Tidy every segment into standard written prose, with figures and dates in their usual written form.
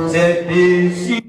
C'est décidé.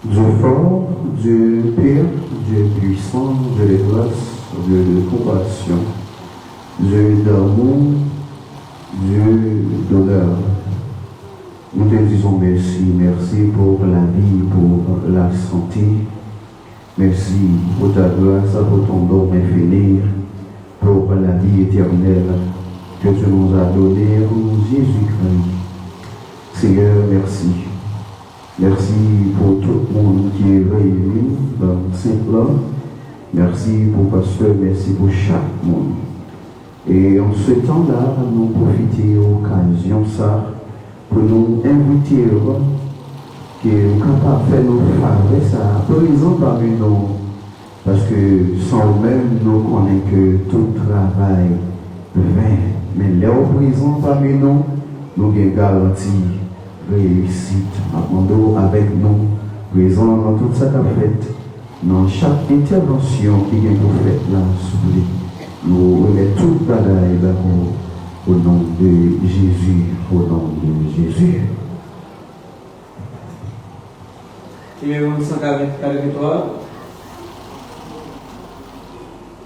Dieu fort, Dieu pur, Dieu puissant, Dieu de grâce, Dieu de compassion, Dieu d'amour, Dieu d'honneur. Nous te disons merci, merci pour la vie, pour la santé. Merci pour ta grâce, pour ton don infini, pour la vie éternelle que tu nous as donnée en Jésus-Christ. Seigneur, merci. Merci pour tout le monde qui est réuni dans Saint-Plan. Merci pour pasteur, merci pour chaque monde. Et en ce temps-là, nous profitons de l'occasion ça pour nous inviter que nous capables de faire nos faveurs, ça présent parmi nous. Parce que sans même nous connaissons que tout travail vain. Mais les présents parmi nous, nous avons garanti réussite. Apprenons avec nous, présent dans toute cette fête, dans chaque intervention qui vient pour faire là, souple. Nous remettons toute bagaille d'accord au nom de Jésus, au nom de Jésus. Numéro 143.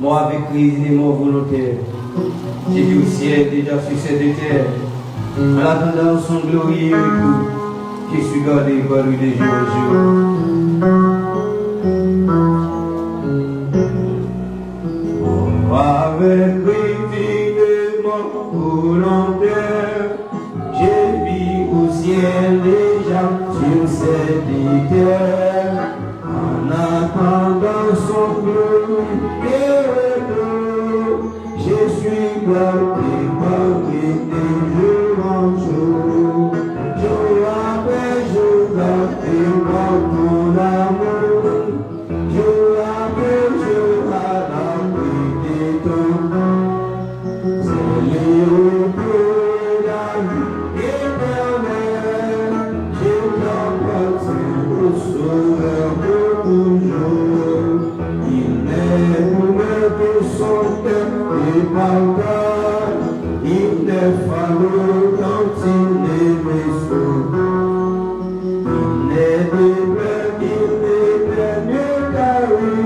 Moi avec Christ et mon volontaire, j'ai vu au ciel déjà sur cette terre, en attendant son glorieux époux, qui suis gardé par lui de jour en jour. Moi avec Christ et mon volontaire, j'ai vu au ciel déjà sur cette terre, en attendant son glorieux. Je suis gardé par lui de jour en jour, jour après jour gardé par ton amour, jour après jour à l'abri des temps. C'est les repos de la vie éternelle, je t'appartiens au Sauveur de toujours. Il n'est pour que son cœur et partage, il n'est fallu quand il est vaisseau. Il n'est de peur, il n'est mieux qu'à lui.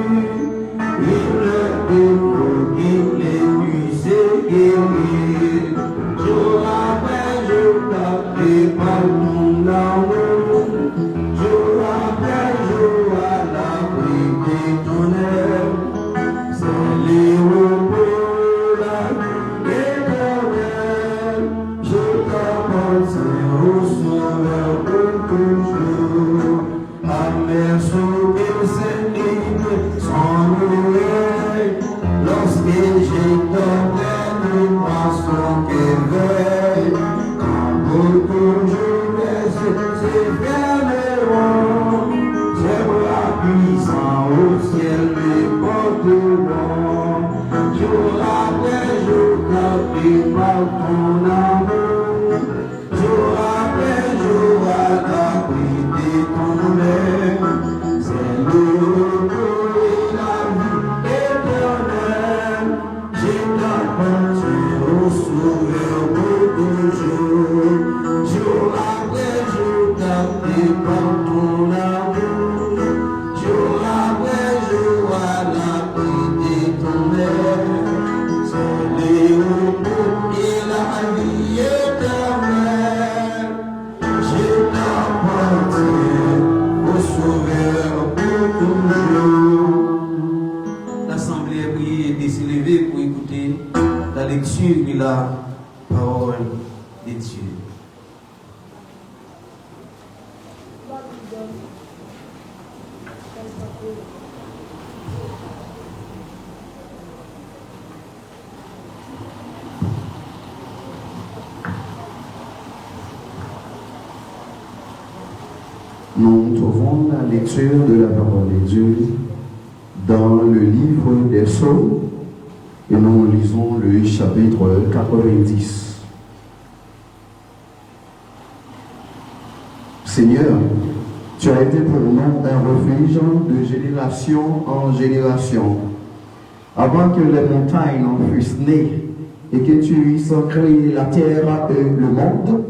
Il ne défaut, il est puissé guéri. Jour après jour, tapé par ton amour. Jour après jour, à l'abri de ton aile. C'est les repos, la éternelle. Je t'appartiens au Sauveur pour toujours. Amen, sauver ses lignes sans nourrir. Lorsqu'il j'étendais de poisson qu'éveille. Quand pour toujours c'est fermeront. C'est bras puissants au ciel mes porteront. Jour après jour, tapé par ton amour. Jour après jour, à l'abri de ton aile. C'est le repos et la vie éternelle. Je t'appartiens au Sauveur pour toujours. Jour après jour, tapé par ton amour. Jour après jour, à l'abri de ton aile. C'est le repos et la vie éternelle. Je t'appartiens au Sauveur pour toujours. L'Assemblée est priée et s'élever pour écouter la lecture de la parole de Dieu. Nous trouvons la lecture de la parole de Dieu dans le livre des Psaumes et nous lisons le chapitre 90. Seigneur, tu as été pour nous un refuge de génération en génération. Avant que les montagnes en fussent nées et que tu eusses créé la terre et le monde,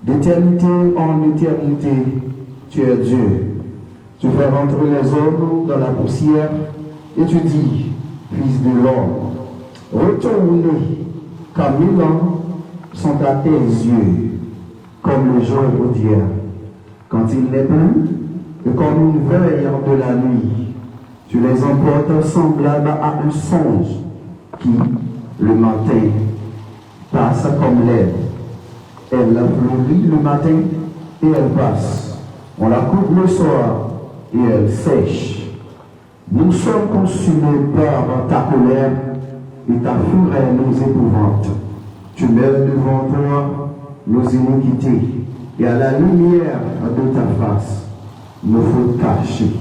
d'éternité en éternité, tu es Dieu. Tu fais rentrer les hommes dans la poussière et tu dis, Fils de l'homme, retourne, car 1000 ans sont à tes yeux, comme le jour d'hier, quand il n'est plus, et comme une veille de la nuit. Tu les emportes semblables à un songe qui, le matin, passe comme l'air. Elle fleurit le matin et elle passe. On la coupe le soir et elle sèche. Nous sommes consumés par ta colère et ta fureur nous épouvante. Tu mets devant toi nos iniquités et à la lumière de ta face, nos fautes cachées.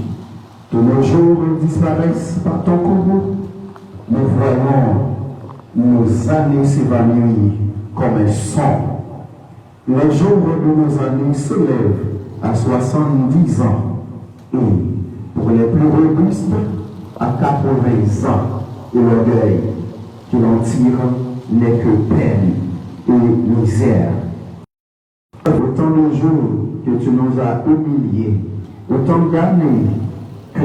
Tous nos jours disparaissent par ton courroux. Nous voyons nos années s'évanouir comme un son. Les jours de nos années s'élèvent à 70 ans et pour les plus robustes à 80 ans, et l'orgueil qui en tire n'est que peine et misère. Autant de jours que tu nous as humiliés, autant d'années que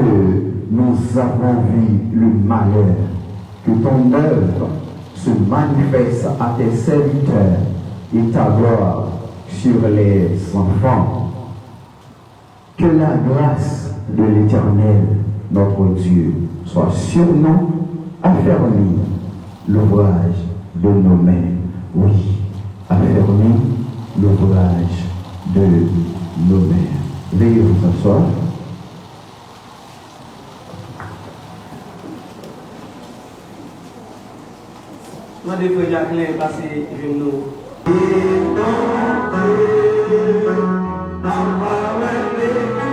nous avons vu le malheur, que ton œuvre se manifeste à tes serviteurs et ta gloire sur les enfants. Que la grâce de l'Éternel, notre Dieu, soit sur nous, affermit l'ouvrage de nos mains. Oui, affermit l'ouvrage de nos mains. Veuillez vous asseoir. Moi, des fois, Jacqueline, passer genoux. I'm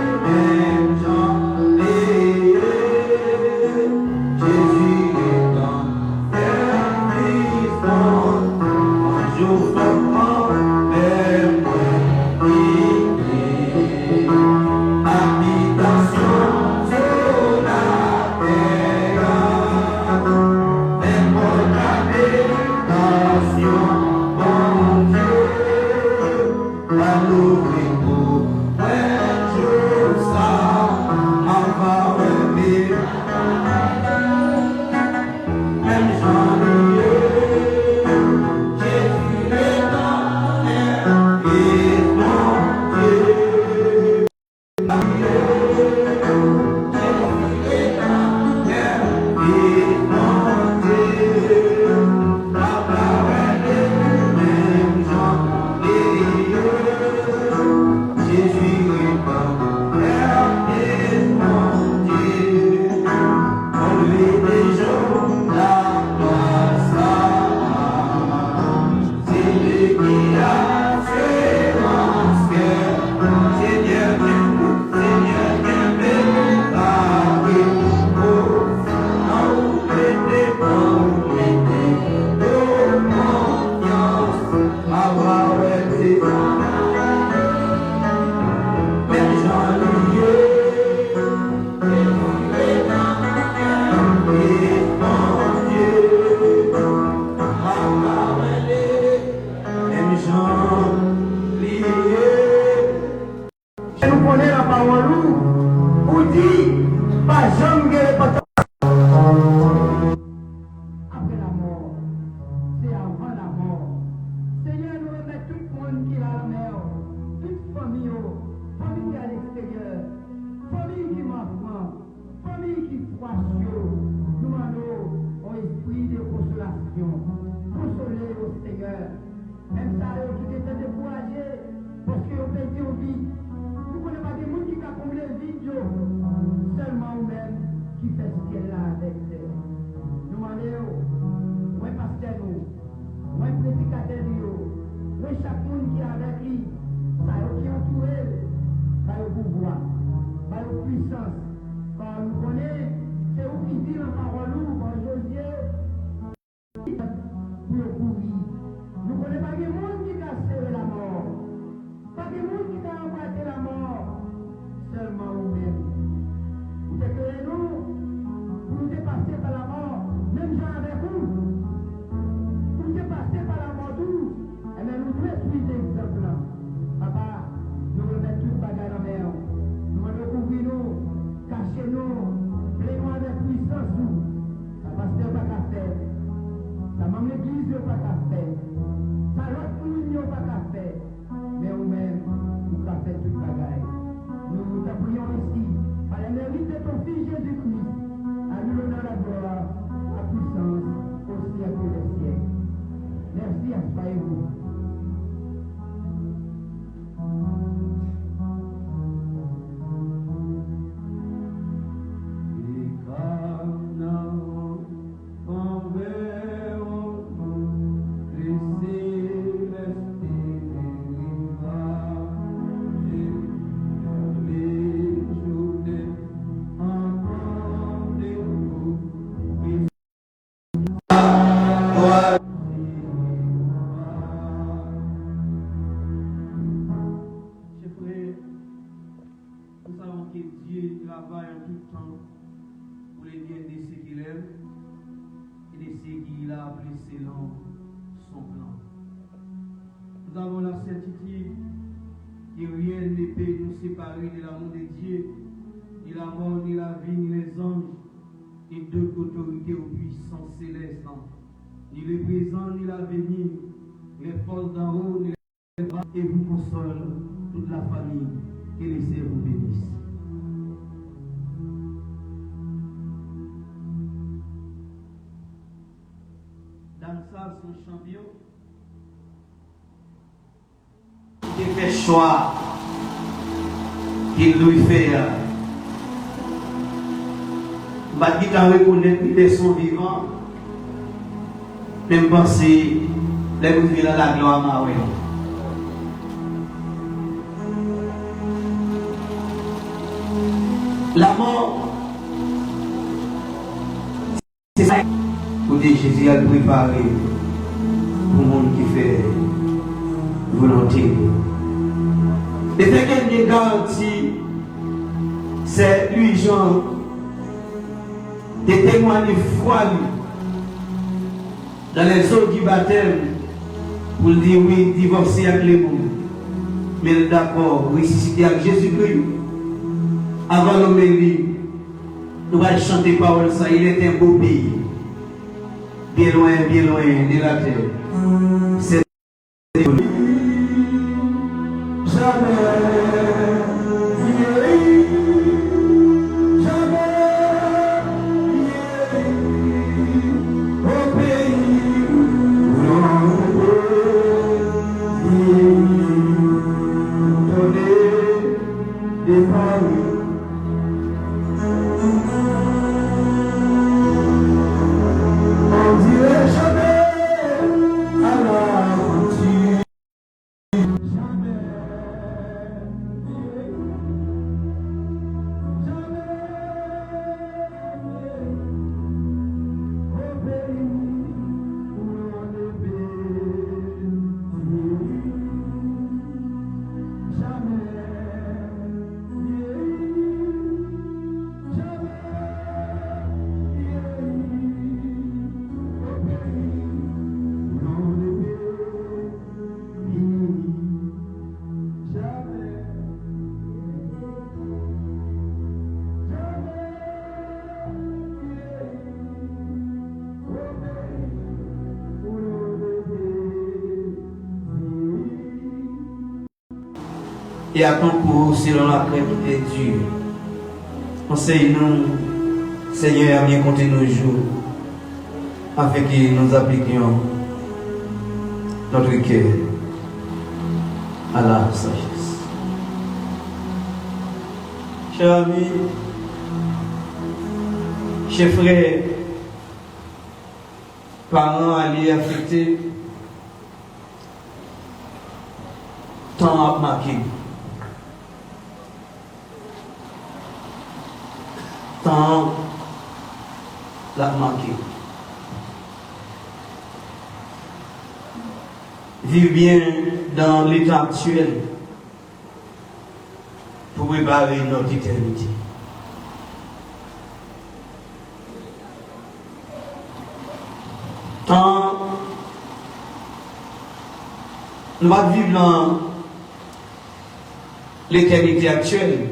De l'amour de Dieu, ni la mort, ni la vie, ni les anges, ni d'autres autorités ou puissances célestes, ni le présent, ni l'avenir, les forces d'en haut, ni les bras, et vous console toute la famille, et les cieux vous bénissent. Dans ça, son champion, qui fait choix. Il lui fait. Je vais reconnaître qu'ils sont vivants. Même penser, les vous dans la gloire à Marie. La mort, c'est ça que Jésus a préparé pour le monde qui fait volonté. Et ce qu'elle me garantit, c'est lui, Jean, de témoigner foi dans les eaux du baptême pour dire oui, divorcer avec les mots. Mais d'accord, ressusciter avec Jésus-Christ. Avant l'homélie, nous allons chanter parole ça. Il est un beau pays, bien loin de la terre. C'est jamais. et à ton cours selon la crainte de Dieu. Enseigne-nous, Seigneur, à bien compter nos jours, afin que nous appliquions notre cœur à la sagesse. Chers amis, chers frères, parents alliés affectés, temps à marquer. Temps à marquer. Vivre bien dans l'état actuel pour préparer notre éternité. Tant nous allons vivre dans l'éternité actuelle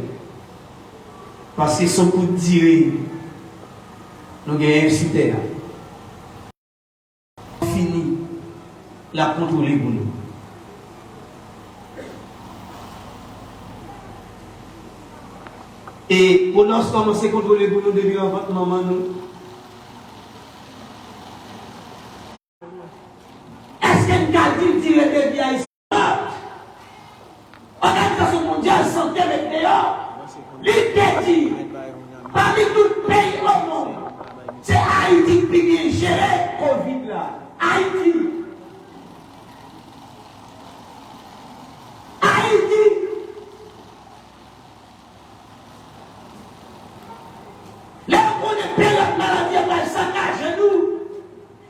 parce que son coup de tirer nous gagnons sur terre. Fini la contrôler pour nous. Et pour nous commencer à contrôler pour nous depuis notre maman nous. Est-ce que nous avons tiré des biens ici? Organisation mondiale santé maintenant, l'idée dit, parmi tous les pays au monde, c'est Haïti qui vient gérer Covid là. Haïti. Là où on est période maladie, elle s'engage nous.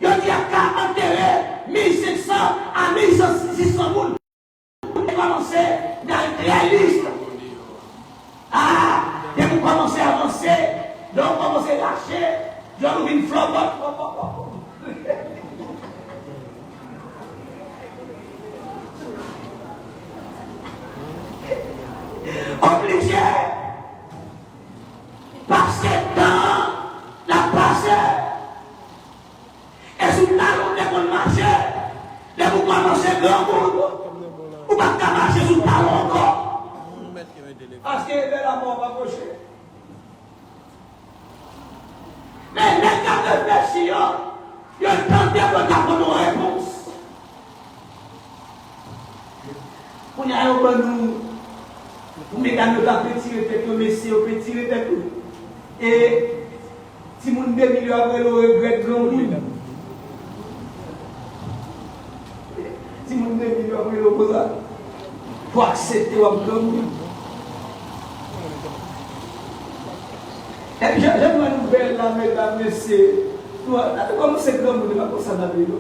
Il dit à 40 1500 à 1600 personnes. On commence à être réaliste. Ah, et vous commencez à avancer, donc vous commencez à lâcher, j'en ai une flotte. Obligé, parce que dans la passé, et sous la longue de marcher, de vous commencer grand monde, ou pas qu'à marcher sous le talon encore. Parce que la mort va approcher. Mais les cas de réflexion, ils ont tenté de donner une réponse. On y a un peu nous. Vous mettez notre petit tête, messieurs, petit tête. Et si vous ne avez pas de regret, grand monde. Si vous ne avez pas de regret, pour accepter votre grand monde. Et puis, j'aime la nouvelle, là, mesdames, messieurs. Comment c'est grand monde, comme ça, dans le vélo?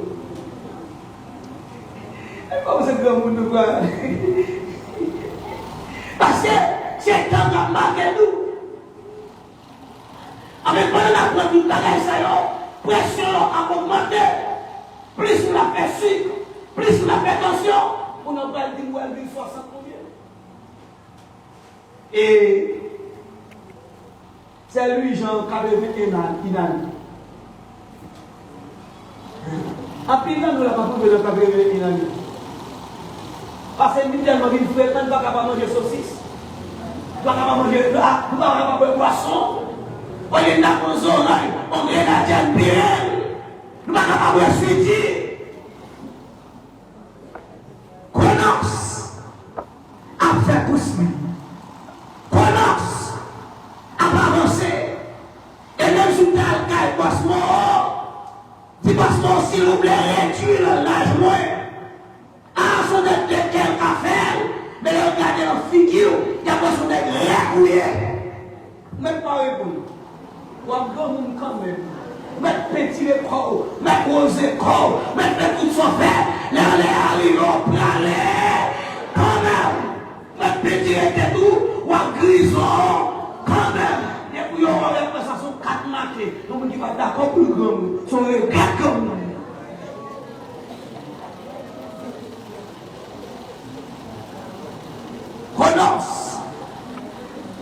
Comment c'est grand monde, quoi? Parce que c'est temps de marquer nous. Avec pendant la preuve du bagage, ça y est, pression a augmenté. Plus on a fait sucre, plus on a fait tension, on n'a pas dit où elle vit 60 combien. Et c'est lui, Jean, qui avait vu Inani. Après, nous n'avons pas trouvé le cabri de Inani. Parce que nous avons dit que nous ne sommes pas capables de manger saucisse. Nous ne sommes pas capables de manger plat, nous ne sommes pas capables de poisson. On est dans nos oreilles, on est dans la bien. Nous ne sommes pas capables de suivre. Chronos a fait pousser. Chronos a avancé. Et même si nous avons le poisson, si le poisson, s'il vous plaît, réduit l'âge moins. Ah, son de quel affaire, mais regardez la figure, il y a pas son de récouillé. Même pas répondre. Ou un grand monde quand même. Mettre petit les corps, mettre gros les corps, mettre tout son fait, les arrivent au planet. Quand même, mettre petit les tout, ou un grison, quand même. Et puis, on va faire ça, sont 4 marqués. Donc, on dit pas d'accord pour le grand monde. Sont les 4 comme nous. Chronos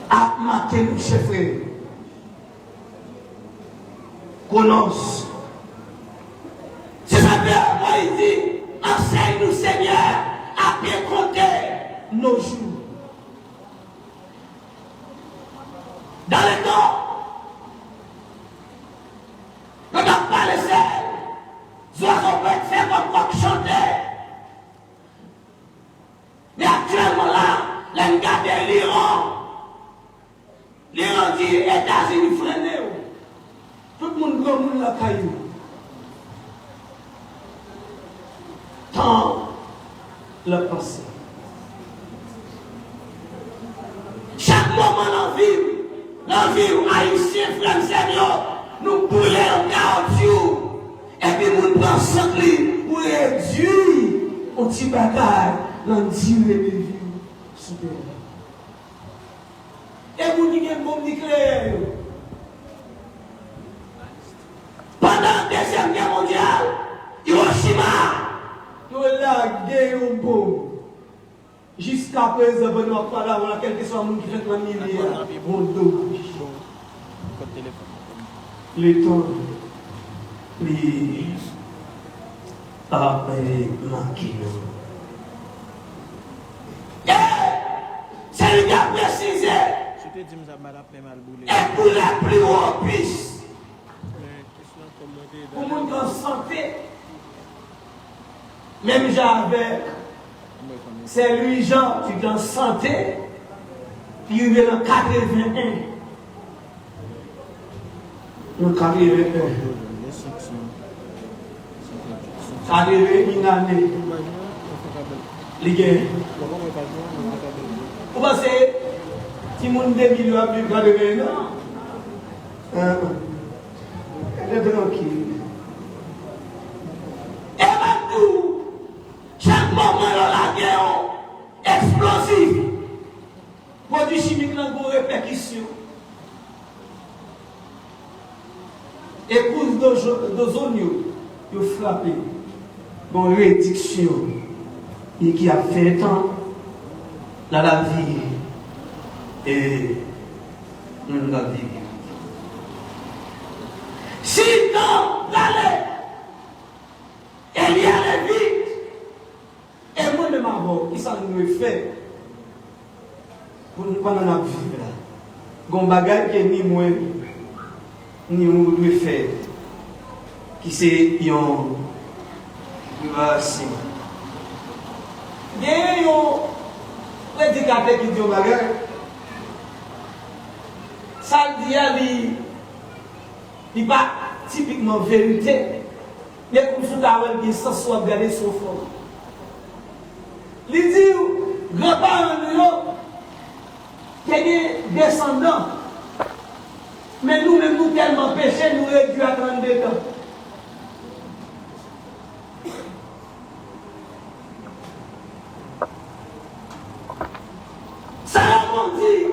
a marqué nous, chef frère. Chronos. C'est ça que moi il dit, enseigne-nous Seigneur à bien compter nos jours. dans le temps, on n'a pas laissé, les oiseaux peuvent faire comme coq chanter. Mais actuellement là, les gars de l'Iran dit États-Unis freiné. Tout le monde grand monde la caillou. Tant le passé. Chaque moment dans la vie où haïtien, frère, Seigneur, nous brûlons en caoutchouc. Et puis nous prenons sang pour réduire un petit bagage dans le durée de vie. Et vous dites que vous nucléaire. Pendant la Deuxième Guerre mondiale, Hiroshima, nous avons la guerre au bombe. Jusqu'à présent, nous avons parlé avant quel que soit le monde qui fait la milliard. Mon dos. Les temps, les après manqué. C'est le gars précisé. Et pour la plus haute piste, pour le monde en santé, même j'avais, c'est lui, Jean, qui est en santé, puis il est en 81. En 81. Ça arrive une année. Les vous pensez, si mon 2 millions a plus de non? Elle est tranquille. Et maintenant, chaque moment dans la guerre, explosif, produit chimique dans vos répercussions. Et couche d'ozone, vous frappez, une réduction, et qui a fait tant dans la vie et dans la vie. Si dans l'allée, elle y allait vite, et moi-même avant, qui ça nous fait pour nous pendant la vie là. Gon bagage qui ni moi ni nous doit faire, qui c'est yon voici. Il y a un prédicateur qui dit au bagage, ça dit il n'est pas typiquement vérité, mais comme si tu as sans soit regardé son fond. Il dit, grands-parents qui ont des descendants, mais nous-mêmes nous tellement péchés, nous réduisons à 32 ans. Ça a dit,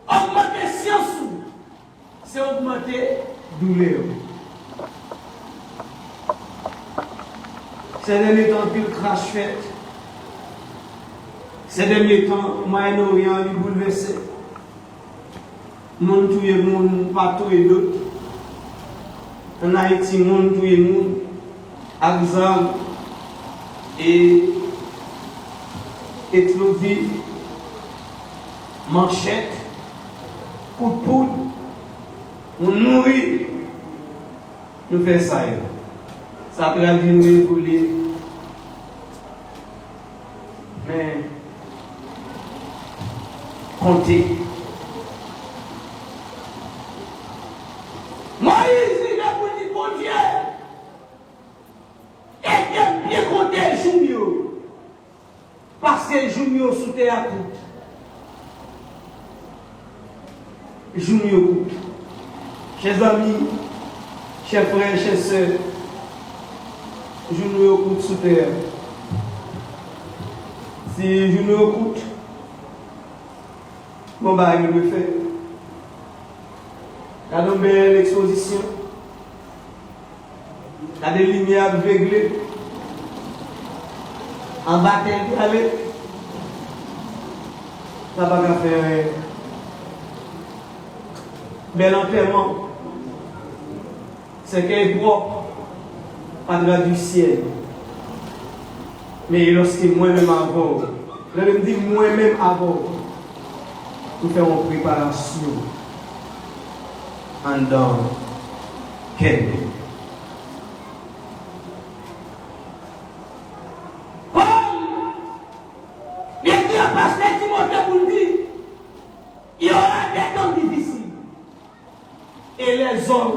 augmenter science, c'est augmenter douleur. Ces derniers temps, pile crash fait. Ces derniers temps, Moyen-Orient est bouleversé. Monde touye monde, pas touye d'autres. En Haïti, monde touye monde. Axam et explosif, manchette, coup de poudre. On nourrit, nous faisons ça. Ça peut être une révolution. Mais, comptez. Moïse, il a pour dire, bon Dieu, et il a bien compté les jours, parce que les jours sous terre coûtent. Les jours coûtent. Chers amis, chers frères, chers sœurs, les jours coûtent sous terre. Si les jours coûtent, bon, bah, il le fait. Il y a une belle exposition. Il y a des lumières aveuglées. En bas, il aller. Ça va pas faire bel enterrement. C'est qu'elle est propre, pas de la du ciel. Mais lorsque moi-même avant, je me dis moi-même avant, nous faisons une préparation en dans quel Paul, il dit à pasteur Timothée pour lui dire, il y aura des temps difficiles. Et les hommes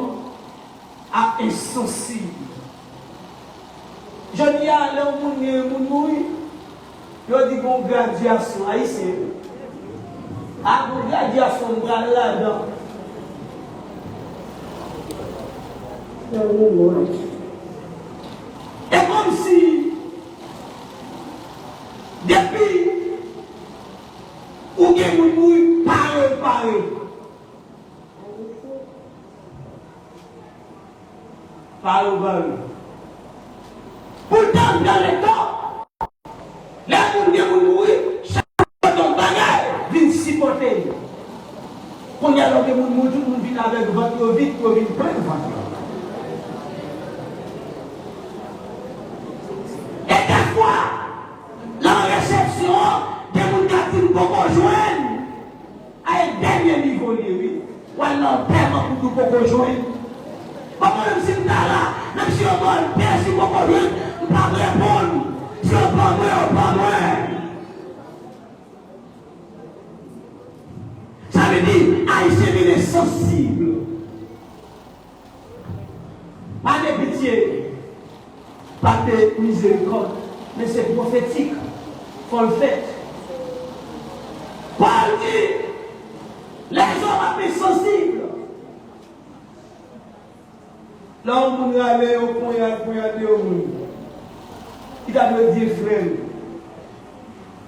sont insensibles. Je dis à l'homme, je dis qu'on graduation haïtien. À mon graduation, on va là-dedans. Et comme si, depuis, où il y a mon mouille, pareil. Pourtant, dans le temps, les gens qui ont mouru, chaque fois bagage vient supporter. Quand il y a des gens qui mourent, tout le monde vient avec votre vite pour venir prendre votre. Et des fois, la réception, des gens qui ne peuvent pas joindre à un dernier niveau, oui, ou alors tellement pour ne pas joindre. Même si je suis là, même si on va le faire, si on va le faire, on ne va pas répondre. Si on ne va pas ça veut dire, Haïtien est sensible. Pas de pitié, pas de miséricorde, mais c'est prophétique. Il faut le faire. Paul dit, les hommes sont sensibles. Là où on est allé au point, il a le dire frère,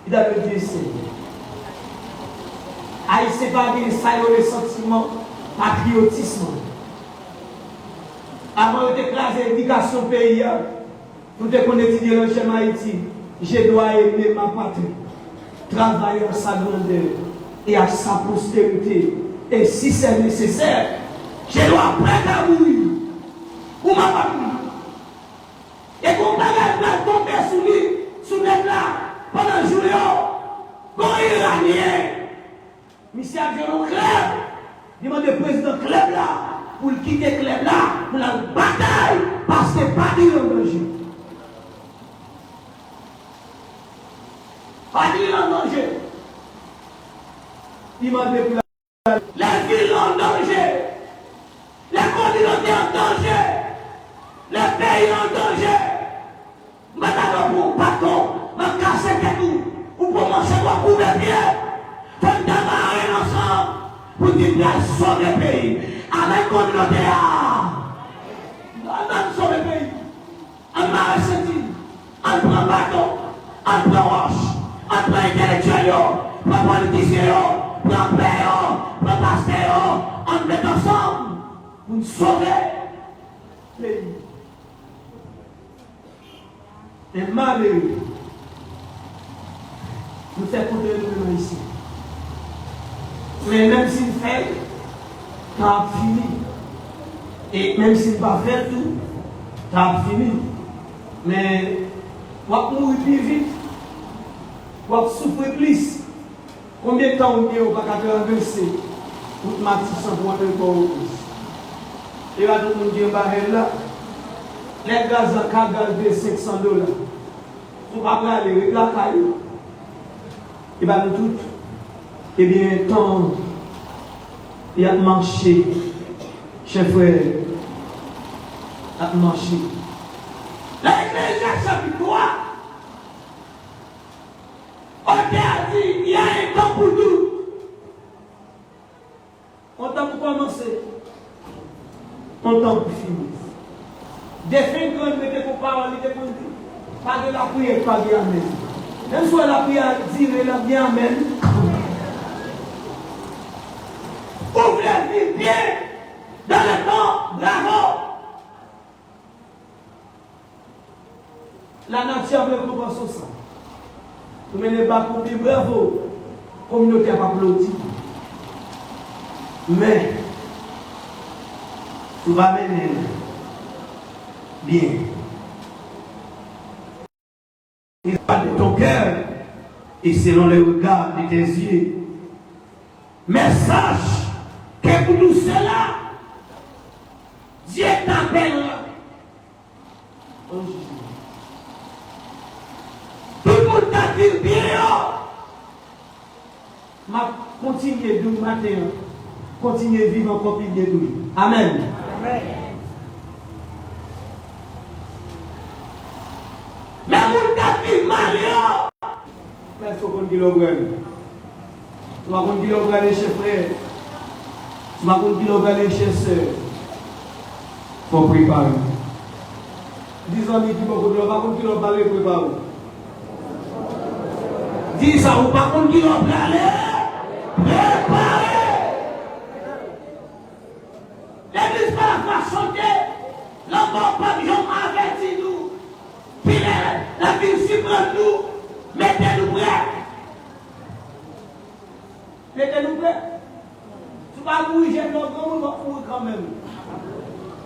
il a le dire Seigneur. Haïtien pas bien ça, le sentiment patriotisme. Avant d'écraser l'éducation pays, pour te connaître le schéma Haïti, je dois aimer ma patrie, travailler à sa grandeur et à sa postérité. Et si c'est nécessaire, je dois prêter à mourir. Pour ma famille. Et qu'on va tomber sous lui, sous les là, pendant le jour, quand il iranien, monsieur a dit un club, demande le président club là, pour quitter le club là, pour la bataille, parce que pas de danger. Pas de danger. Il m'a dit pour la ville en danger, la communauté en danger. Les pays en danger. Maintenant, pour bâton, je casse tout. Ou pour manger pour couper pied. Faut démarrer ensemble pour dire qu'il sauver le pays. Avec la communauté. On sauve le pays. On va ressentir. On prend bâton. On prend roche. On prend intellectuel. On prend politicien. On prend père. On prend pasteur. On met ensemble pour sauver le pays. Et malheureux, nous faisons pour nous ici. Mais même s'il fait, ça a fini. Et même s'il ne va pas faire tout, ça a fini. Mais, on va mourir plus vite, on va souffrir plus. Combien de temps on ne va pas traverser pour que ma petite sang pour entrer encore au plus. Et là, tout le monde dit, là. Les gaz en cas de $500. Vous ne pouvez pas aller la caille. Et bien, nous tous, eh bien, tant il y a marché, chef frère, il y a marché. L'Église chapitre 3, on a dit, il y a un temps pour tout. On t'a pour commencer, on t'a pour finir. Des fins grandes mettez pour parler, pas de la prière, pas de amen. Même si la prière dit la bien amen. Ouvrez les pieds dans le temps, bravo. La nature veut comprendre ça. Vous menez pas pour dire bravo, communauté a applaudi. Mais, tu vas mener. Bien. Il parle de ton cœur et selon le regard de tes yeux. Mais sache que pour tout cela, Dieu t'appellera. Tout le monde t'a dit bien. Ma continuer du matin. Continuer à vivre encore plus de lui. Amen. Amen. Mais vous t'a dit Mario. Mais il faut qu'on dise le vrai. Tu vas qu'on dise le vrai chez frère. Tu vas qu'on dise le vrai chez sœur. Il faut préparer. Disons amis qui vont dire, pas qu'on dise le vrai préparer. Dis ça ou pas qu'on dise le vrai préparer. L'église va chanter. L'homme pas bien averti nous. Puis la vie suprême nous. Mettez-nous prêts. Mettez-nous prêts. Tu vas mourir, j'aime l'homme, on va mourir quand même.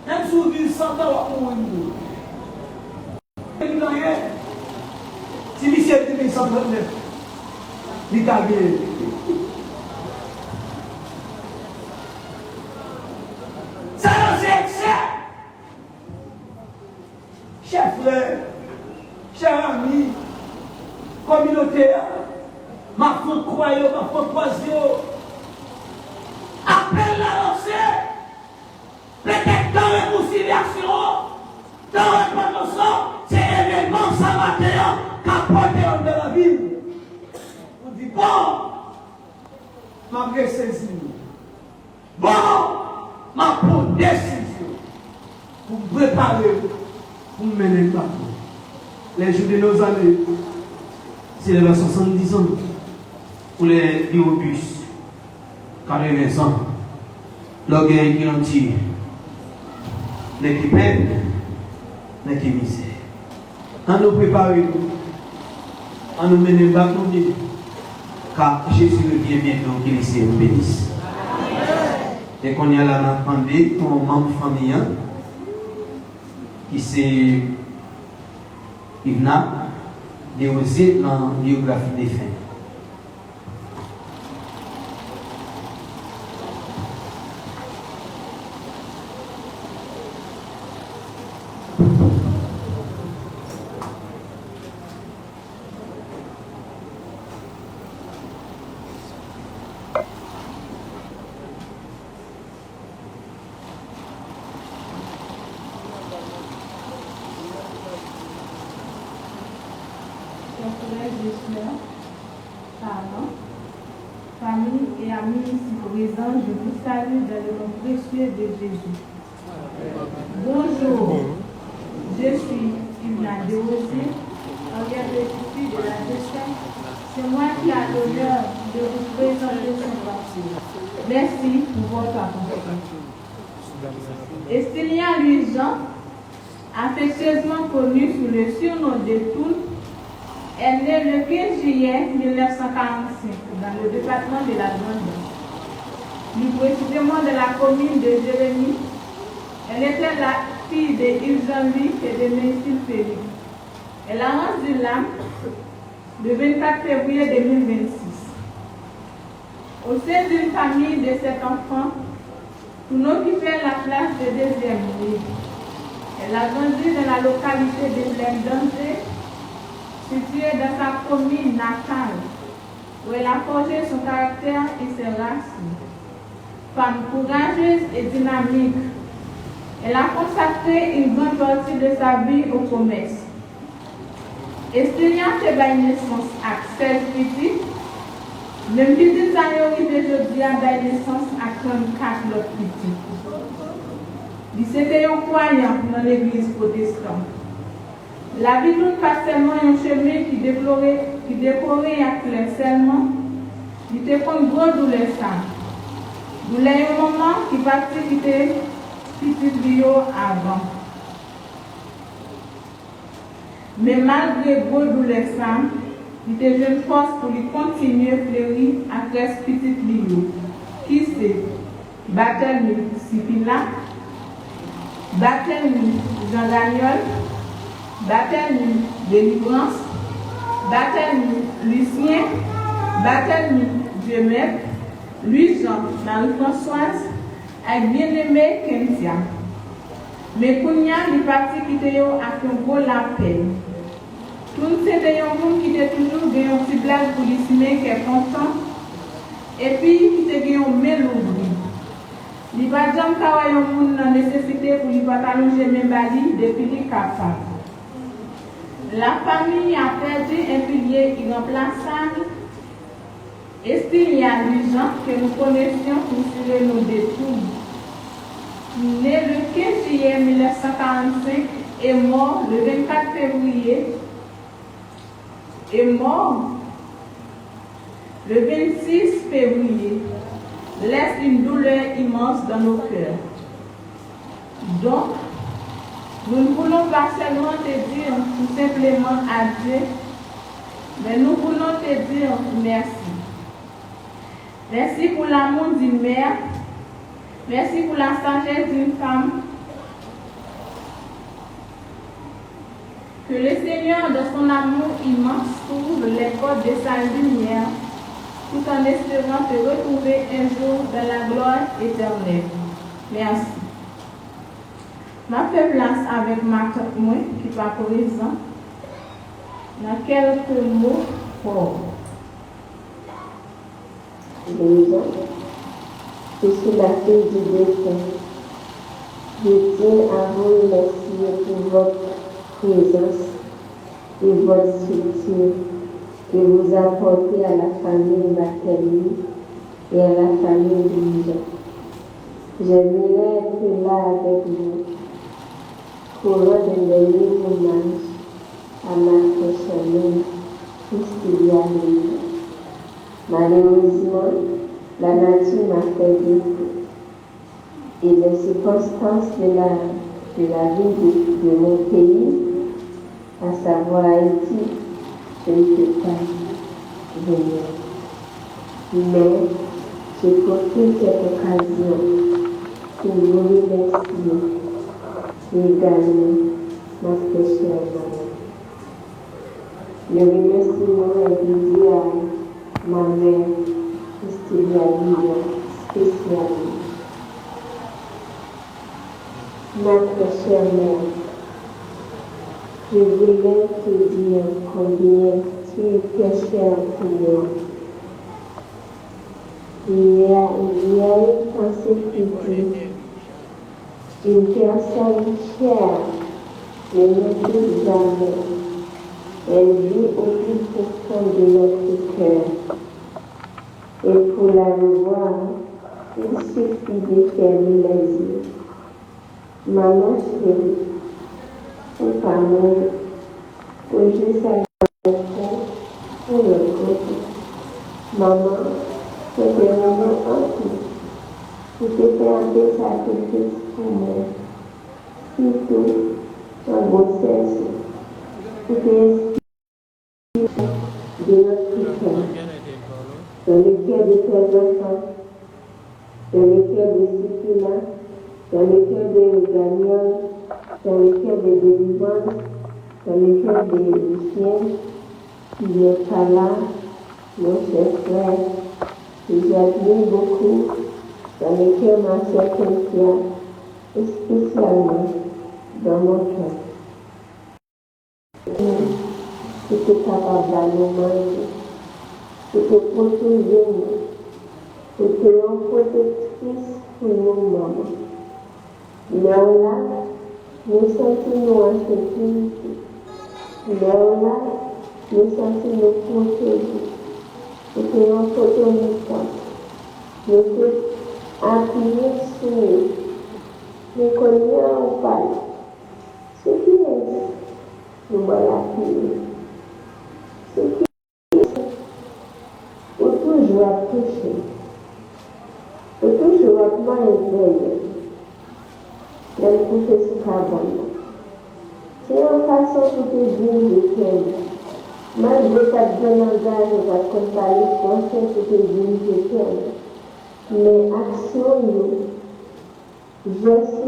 Même si vous vivez 100 ans, on va mourir. Si Michel dit 139, il t'a bien. Ça, c'est excès. Chers frères, chers amis, communautaire, ma foi croyant, ma foi croisée, appelle la lancée, peut-être dans réconciliation, dans repentance, c'est événement samaritain qu'a porté de la Bible. On dit bon, ma saisi, bon, ma pour décision, pour préparer, pour mener le bateau. Les jours de nos années, c'est les 70 ans. Pour les biobus, 80 ans. L'orgueil qui en tire. Les qui peinent, les qui misèrent. À nous préparer, à nous mener le bateau, car Jésus revient bientôt, qu'il ici nous bénisse. Et qu'on y a là, on a demandé pour un membre famille qui c'est Yvna, déosé dans la biographie des faits. Famille et amis ici présents, je vous salue dans le nom précieux de Jésus. Bonjour, je suis Yvna Déosé, arrière de l'Institut de la Décence. C'est moi qui ai l'honneur de vous présenter ce quartier. Merci pour votre attention. Estélia Louis-Jean, affectueusement connu sous le surnom de Toul, est née le 15 juillet 1945 dans le département de la Grande. Plus précisément de la commune de Jérémie. Elle était la fille de Yves Jean-Louis et de Mécile Félix. Elle a rendu l'âme le 24 février 2026. Au sein d'une famille de 7 enfants, pour occuper la place de deuxième ligne. Elle a grandi dans la localité de Plaine-d'Angers, située dans sa commune natale, où elle a forgé son caractère et ses racines. Femme courageuse et dynamique, elle a consacré une grande partie de sa vie au commerce. Estélia fait naissance à 16 petits, même petites années aujourd'hui a naissance à 34 autres petits. C'était un croyant dans l'église protestante. La vie n'est pas seulement un chemin qui décorait à clair seulement, il était comme gros douleur ça. Douleur un moment qui partit quitter petit bio avant. Mais malgré gros douleur ça, il était jeune force pour lui continuer à fleurir à 13 petites bio. Qui c'est? Barthélemy Sipila, Barthélemy Jean Gagnol, Barthélemy Délivrance, Barthélemy Lucien, Barthélemy Dieu-Maître, Louis-Jean Marie-Françoise, et bien-aimé Kentia. Mais Kounia, il parti qui était avec un gros la peine. Tout c'était un monde qui était toujours gagné un petit blague pour lui qui est content. Et puis qui était gagné un mélodie. Il va dire qu'il y a un monde dans nécessité pour lui pas allonger même bali depuis qu'il est capable. La famille a perdu un pilier irremplaçable. Et s'il y a des gens que nous connaissions pour se nous détruire. Né le 15 juillet 1945 et mort le 24 février et mort le 26 février laisse une douleur immense dans nos cœurs. Donc, nous ne voulons pas seulement te dire tout simplement adieu, mais nous voulons te dire merci. Merci pour l'amour d'une mère. Merci pour la sagesse d'une femme. Que le Seigneur, de son amour immense, ouvre les portes de sa lumière, tout en espérant te retrouver un jour dans la gloire éternelle. Merci. Ma fait place avec ma tante moi qui va présent dans quelques mots forts. Je suis la fille du défunt. Je tiens à vous remercier pour votre présence et votre soutien que vous apportez à la famille Barthélemy et à la famille Louisa. J'aimerais être là avec vous pour rendre un dernier hommage à ma prochaine Christilia Louisa. Malheureusement, la nature m'a fait défaut et les circonstances de la vie de mon pays, à savoir Haïti, je ne peux pas venir. Mais je profite de cette occasion pour vous remercier également, ma très chère maman. Le remerciement est dédié à ma mère, Christilia Louisa, spécialement. Ma très chère mère, je voulais te dire combien tu es très chère pour moi. Il y a une pensée qui dit, une personne chère ne m'oublie jamais. Elle vit au plus profond de notre cœur. Et pour la revoir, il suffit de fermer les yeux. Maman chérie, pour parler, pour juste aller pour le côté. Maman, c'était vraiment gentil. Pour te faire des sacrifices pour moi. Surtout en grossesse, pour te inspirer de notre cœur. Dans le cœur de tes enfants, dans le cœur de Sipila, dans le cœur de Daniel, dans le cœur de Délivrance, dans le cœur de Lucien, qui n'est pas là, mon cher frère, que j'admire beaucoup, dans le cœur de ma sœur Cynthia, et spécialement dans mon cœur. C'était capable de nous manger, c'était protéger nous, c'était une protectrice pour nous, maman. Mais là, nous sentons en sécurité. Mais là, nous sentons nous protéger. C'était une opportunité. Nous sommes appuyés sur nous. Nous connaissons pas. Ce qui est, nous allons l'appuyer. Ce qui est, nous toujours toucher. Nous toujours être dans le professeur Cabana. C'est une façon pour te dire de faire. Malgré ta bonne engagement, on va comparer français pour te dire de faire. Mais action, geste,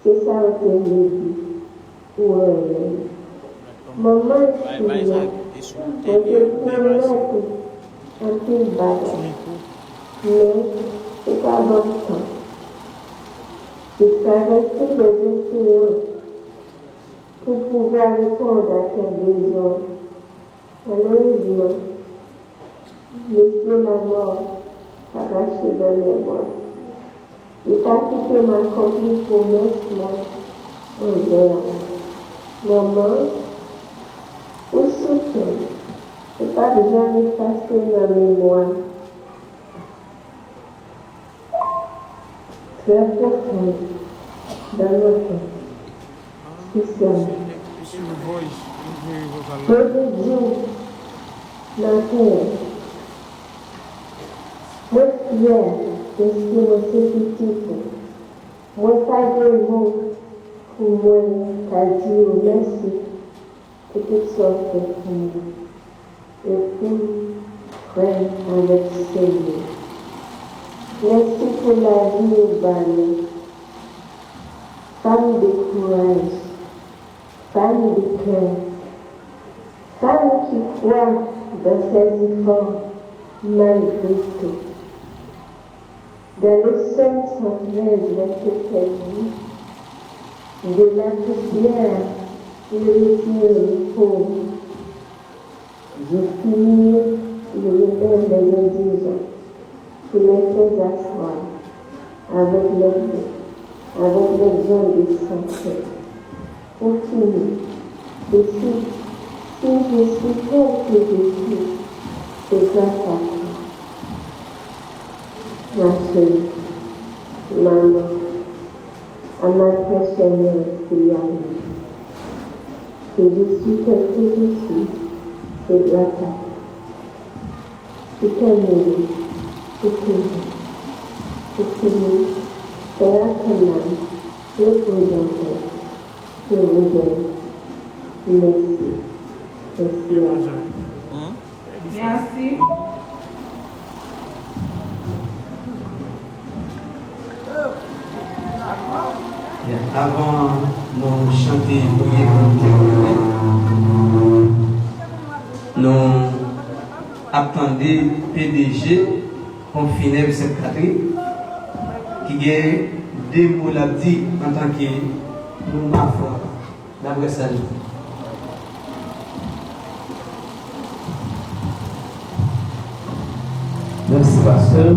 c'est ça que je dis. Ouais. Maman, je suis là. On te promet un peu de bagage. Mais c'est pas bon temps. de traverser des océans pour pouvoir répondre à tes besoins. Malheureusement, laisser la mort arracher dans mes bras. Et pas quitter ma copine pour maintenant en l'air. Maman, où sont-tu? Je n'ai pas besoin d'effacer ma mémoire. Très profonde dans notre tête. Spécialement. Peu de jours, la terre. Moi fier de ce que moi c'est petit. Moi pas de mots pour moi qu'à dire merci pour toutes sortes de familles. Et pour frère avec Seigneur. Merci pour la vie urbaine. Femme de courage, femme de cœur, femme qui croit dans ses efforts malgré tout. Dans le seul centrage de cette vie, de la poussière, il retire le pauvre. Je finis le remède des indigents pour les faire asseoir avec les gens de santé. Pour finir, si je suis tel que je suis, c'est grâce à toi. Ma chérie, maman, à ma très chère fille, que je suis tel que je suis, c'est grâce à toi. C'est qu'elle mérite, c'est fini, c'est la commande, le présenteur, je vous donne. Merci. Merci. Avant de chanter prier pour nous attendons PDG confiné de Sainte-Catherine qui a deux mots à dire en tant que nous ma foi d'après ça. Merci pasteur.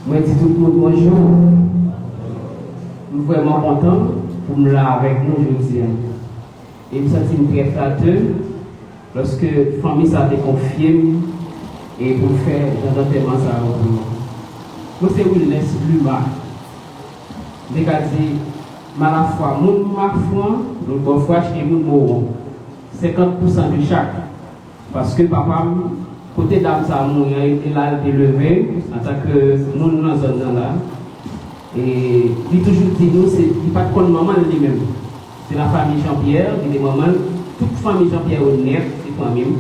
Moi dis tout le monde bonjour. Je suis vraiment content pour me là avec nous aujourd'hui. Et je me sens très flatteur lorsque la famille ça été confiée et pour faire l'enterrement ça. Moi c'est où laisse l'humain. Je dis ma foi, mon ma foi, donc bon foi chez mon mort. 50% de chaque. Parce que papa côté d'âme ça il a été levé en tant que monde dans zone là. Et il toujours dit nous c'est il pas de maman lui-même. C'est la famille Jean-Pierre, qui est maman, toute famille Jean-Pierre au net, c'est famille.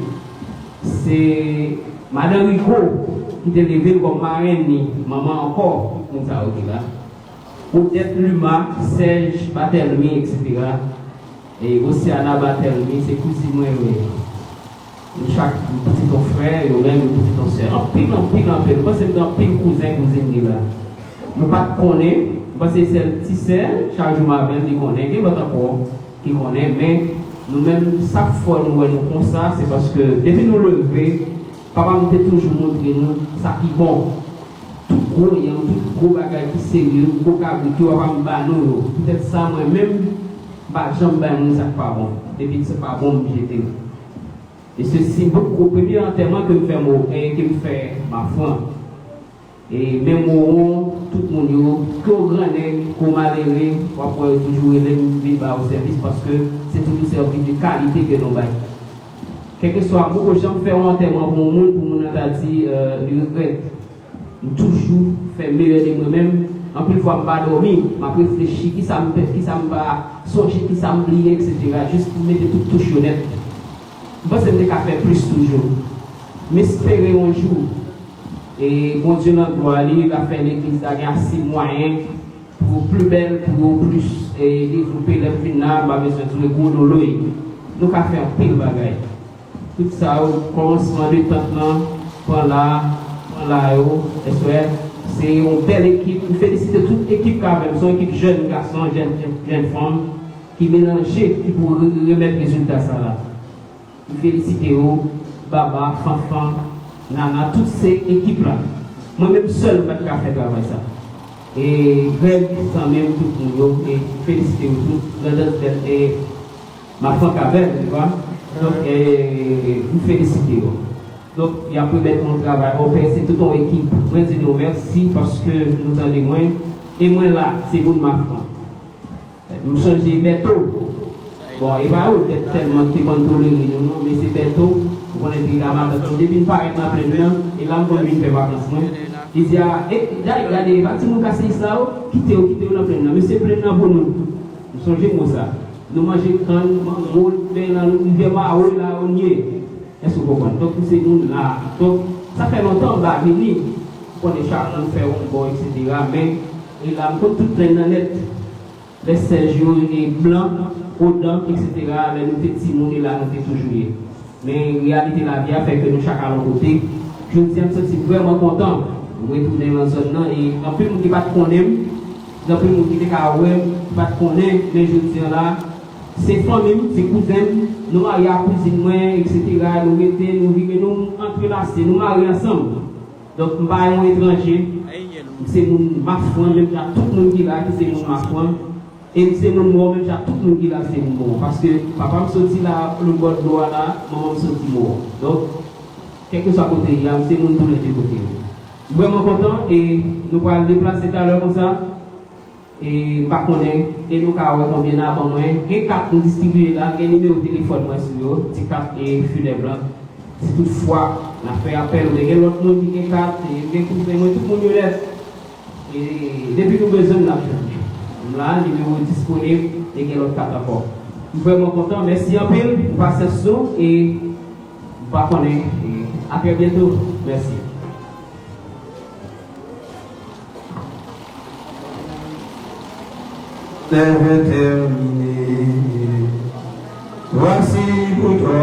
C'est Madame Rico qui est élevée comme marraine, maman encore, comme ça, ok là. Peut-être Luma, Serge, Batelmi, etc. Et aussi Anna Batelmi, c'est cousine moi. Chaque petit frère et même petit soeur. En pile. Moi, c'est dans pile cousine là. Nous pas connaître, parce que c'est le petit sœur, chaque jour m'appelle, qui connaît, qui va encore, qui connaît, mais nous-mêmes, chaque fois nous voyons comme ça, c'est parce que depuis nous lever, papa nous a toujours montré nous ça qui est bon. Tout gros, il y a tout gros bagage qui est sérieux, gros câble qui va me battre nous. Peut-être ça, moi-même, j'aime bien ça pas bon. Depuis que c'est pas bon, j'étais. Et ceci, beaucoup au premier enterrement que me fait ma foi. Et même au tout le monde, qu'au grand qu'au malheureux, on peut toujours aller au service parce que c'est toujours service de qualité que nous avons. Quel que soit, beaucoup de gens font un enterrement pour le monde, pour mon dit, le regret. Toujours faire meilleur de moi-même. En plus, fois, je ne vais pas dormir, je vais réfléchir, qui ça me va songer, qui ça me plier, etc. Juste pour mettre tout touche honnête. Je pense que je vais faire plus toujours. Mais espérer un jour. Et mon Dieu, notre gloire, il va faire l'église assez moyen pour plus belle, pour plus développer les finales, il va besoin de le gros de l'eau. Nous avons fait un pile de bagaille. Tout ça, au commencement de temps, par là, C'est une belle équipe. Je félicite toute l'équipe quand même. C'est une équipe jeune garçons, jeune femmes qui mélangent pour remettre le résultat ça là. Je félicite Baba, Fanfan, Nana, toutes ces équipes-là. Moi-même seul, je vais faire travail ça. Et Greg, sans même tout le monde, et féliciter tous, et ma femme Cabelle, tu vois. Donc, vous félicitez. Donc, il y a pu mettre mon travail. On fait, c'est toute ton équipe. Moi, je dis merci parce que nous en avons moins. Et moi là, c'est vous de ma femme. Nous changeons bientôt. Bon, il va être tellement qui contrôler nous, mais c'est bientôt. On est dit, depuis une paraît dans plein nuit, et là, on vient faire vacances. Il dit, regardez, si vous cassez ça, quittez dans plein nuit. Mais c'est plein nuit pour nous. Nous changeons ça. Nous mangeons quand nous vivons là, on y est. Est-ce que vous comprenez? Donc, c'est nous là. Donc, ça fait longtemps, bah, on est chargé de faire un bon, etc. Mais, il a tout plein de net. Les Sergio et Blanc, Odin, etc. Les petits monde là, nous sommes toujours. Mais en réalité, la vie a fait que nous chacun à l'autre côté. Je me suis vraiment content de retourner dans la zone là. Et en plus, nous qui pas de connaître, en plus, nous qui pas de connaître, mais je dis là, c'est famille, c'est cousins, nous marions à cousine, etc. Nous mettons, nous vivons, nous entrelacés, nous marions ensemble. Donc, nous ne sommes pas étrangers. C'est ma foi, même tout le monde qui est là, c'est ma foi. Et c'est mon mot, même tout le monde qui est là, c'est mon mot. Parce que papa me sortit là, le bord de l'eau là, maman me sortit mot. Donc, quel que soit côté, c'est mon tous les deux côtés. Vraiment content et nous allons déplacer tout à l'heure comme ça. Et par contre, et nous avons combien avant moi, et 4 nous distribuer là, et numéro de téléphone moi sur eux, c'est 4 et funèbre. Si toutefois, on a fait appel, il y a l'autre monde qui est 4, et tout le monde laisse. Et depuis nous besoin de la là, le numéro disponible, et il y a l'autre 4 encore. Je suis vraiment content, merci un peu pour passer ce son, et par contre, à très bientôt. Merci. Terre terminée. Voici pour toi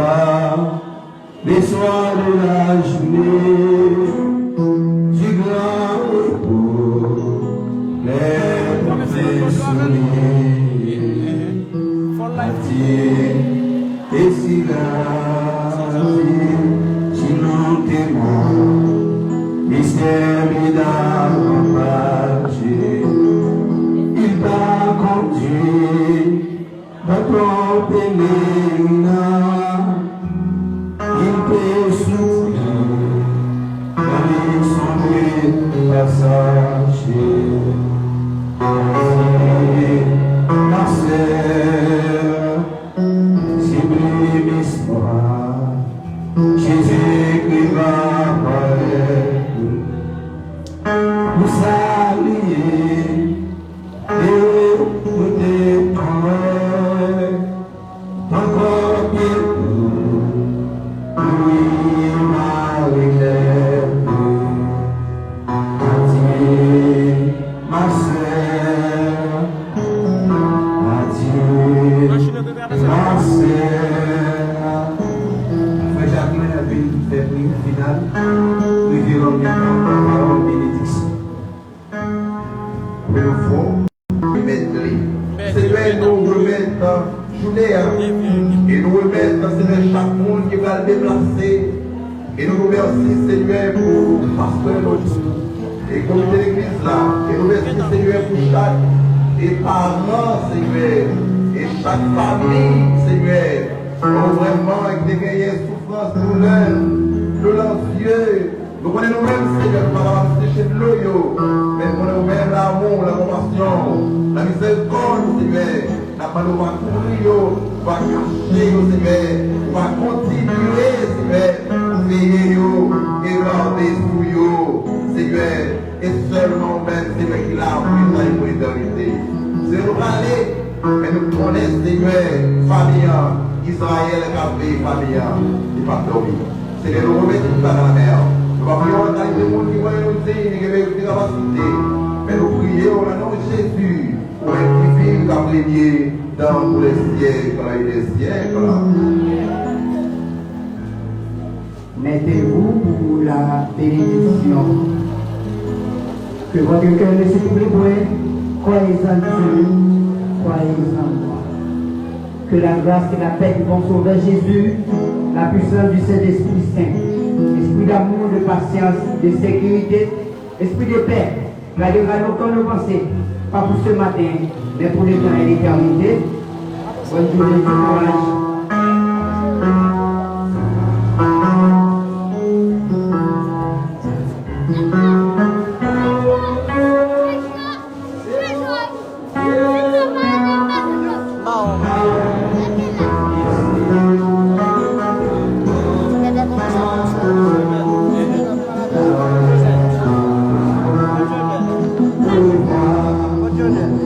les soirs de la journée du grand repos, les pensées souvenirs, et si la vie, si non témoin, mystère et d'âme partagée. Il t'a conduit dans ton pèlerinage, il peut souffrir dans les sombres passages. Ma sœur, c'est brûlé l'espoir, Jésus qui va apparaître, nous saluer. Et vous détruire encore bientôt, oui, Marie-Lève, adieu, ma sœur, adieu, ma sœur. Frère Jacqueline a fait une prière finale, nous dirons maintenant parole bénédiction. Le fond. Seigneur, nous remettons journée et nous remettons Seigneur chaque monde qui va le déplacer. Et nous remercions Seigneur pour pasteur notre et comité d'église là. Et nous remercions Seigneur pour chaque parent Seigneur et chaque famille Seigneur. Oh, vraiment avec des guerriers souffrance, douleur, Dieu. Nous connaissons nous-mêmes Seigneur par la sécher de l'eau. Mais nous connaissons nous-mêmes l'amour, la compassion, la miséricorde, Seigneur. La parole va courir, va cacher, Seigneur. Va continuer, Seigneur, veiller et garder sous Seigneur. Et seulement même, Seigneur, qui l'a appris dans l'éternité. C'est nous parler, mais nous connaissons, Seigneur, famille, Israël, Café, famille, il va dormir. Seigneur, nous remettons tout ça dans la mer. Nous ne prions pas les gens qui vont nous dire qu'ils ont des capacités. Mais nous prions au nom de Jésus pour être vivre comme les dieux dans les siècles et les siècles. Mettez-vous pour la bénédiction. Que votre cœur ne s'oublie point, croyez en Dieu, croyez en moi. Que la grâce et la paix du bon Sauveur Jésus, la puissance du Saint-Esprit Saint, esprit d'amour, de patience, de sécurité, esprit de paix, gardera longtemps nos pensées, pas pour ce matin, mais pour les temps et l'éternité. Bonne journée, bon courage. Bonne journée.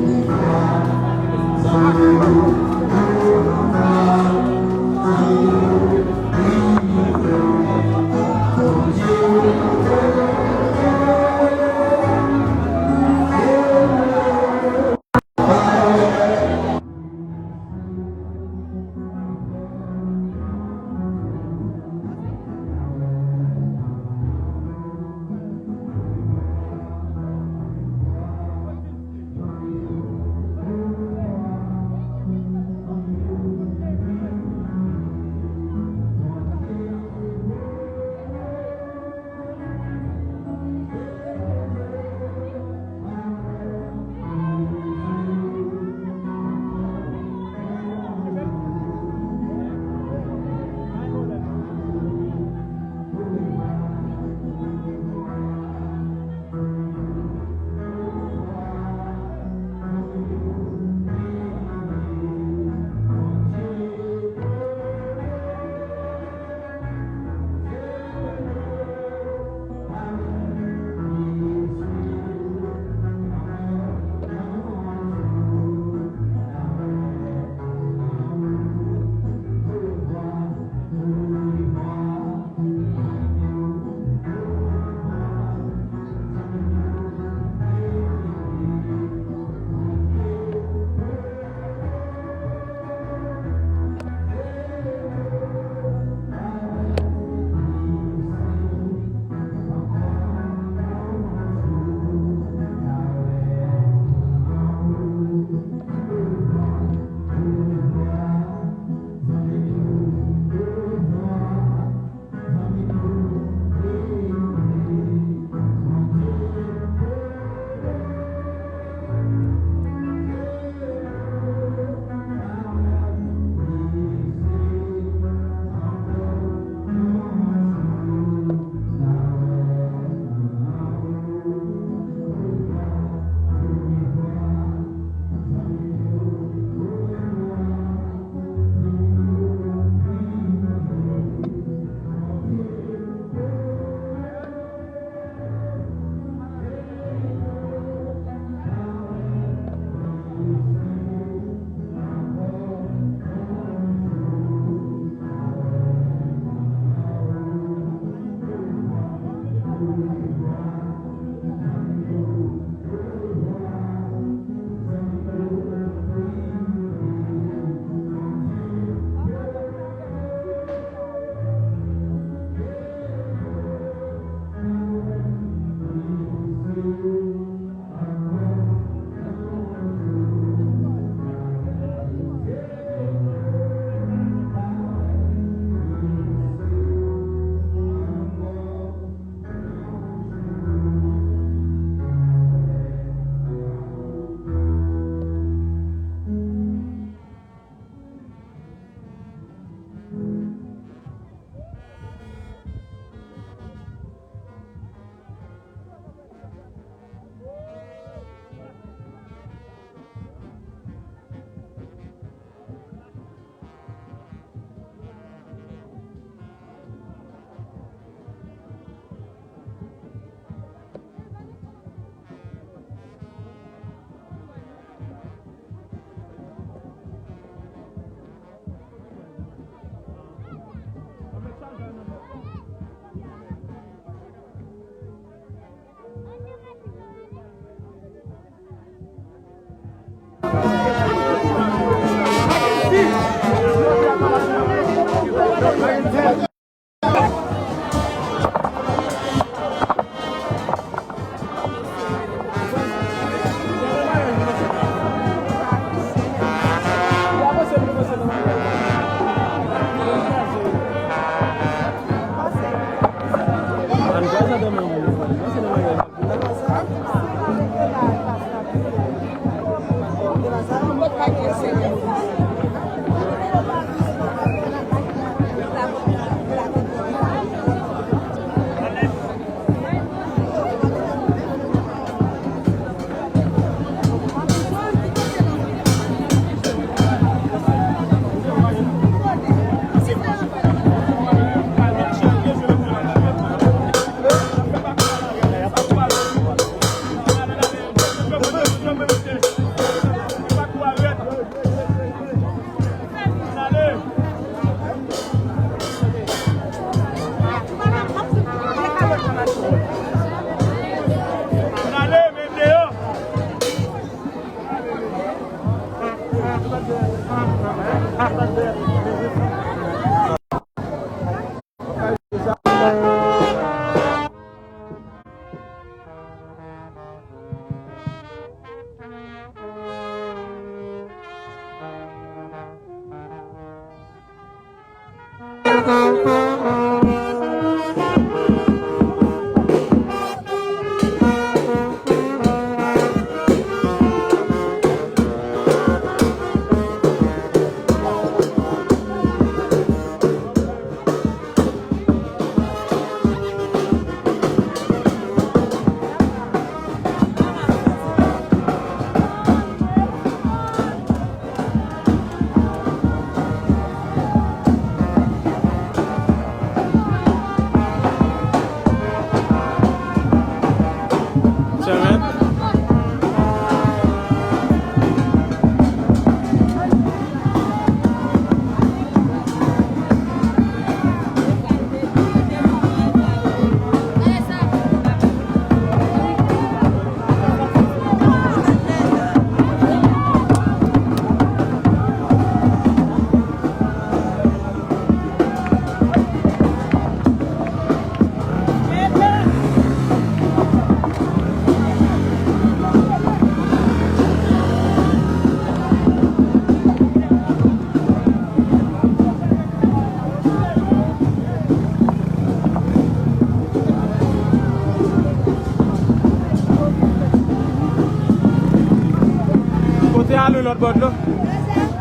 L'autre bord là.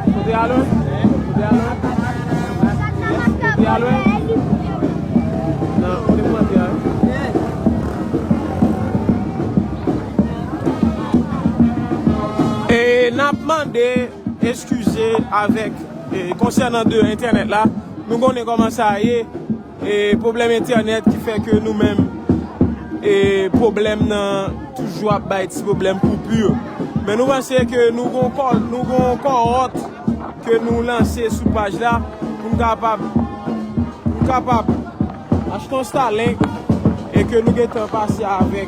Côté à l'autre. Côté à l'autre. Côté à l'autre. Non, on est pas bien. Et n'a demandé excuser avec concernant de internet là. Nous connaissons comment ça y est. Et problème internet qui fait que nous-mêmes et problème toujours à battre problème coupure. Mais nous pensons que nous avons encore que nous lancer sur la page là pour nous capables acheter un Starlink et que nous sommes passés avec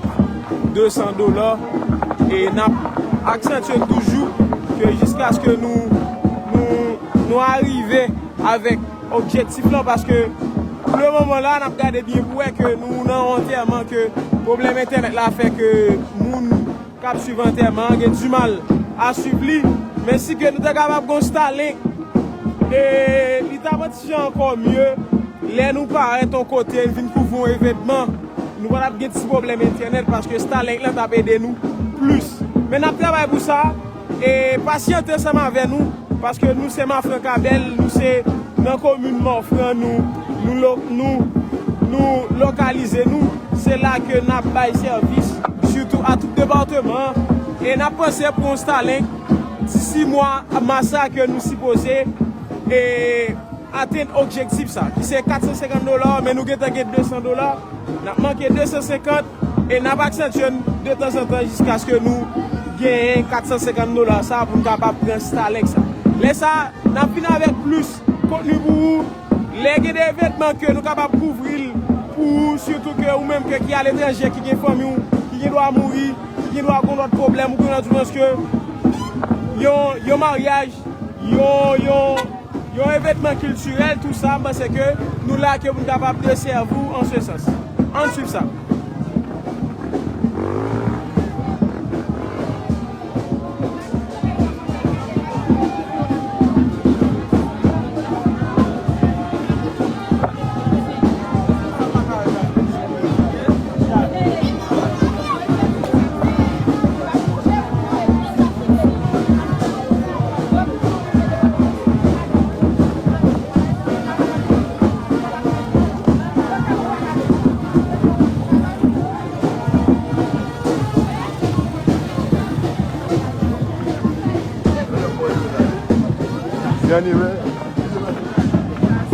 $200 et nous accentuons toujours que jusqu'à ce que nous arrivions avec objectif là parce que pour le moment là, nous avons regardé bien pour que nous avons entièrement que le problème internet là fait que nous cap suivant enterrement, il y a du mal à suivre, mais si que nous sommes capables de Starlink et l'État encore mieux, les nous paraît ton côté, nous venons pour un événement, nous avons des petits problèmes internet parce que Starlink là t'a aidé nous plus. Mais nous travaillons pour ça et patientez ensemble avec nous parce que nous c'est Mafran Cabel, nous c'est dans la commune Mafran, nous localiser nous, c'est là que nous avons service. Surtout à tout département et nous pensé pour un Starlink d'ici mois massa que nous supposons et atteindre l'objectif ça qui c'est $450 mais nous avons $200 nous avons manqué 250 et nous avons accentué de temps en temps jusqu'à ce que nous gagnions $450 ça pour nous capable de prendre Starlink ça. Là ça nous avons fini avec plus contenu pour vous les événements que nous sommes capables de couvrir pour surtout que ou même que qui à l'étranger qui ont famille qui doit mourir, qui doit avoir d'autres problèmes, ou que yon mariage, yon événement culturel, tout ça, c'est que nous là que vous sommes capables de servir en ce sens. On suit ça.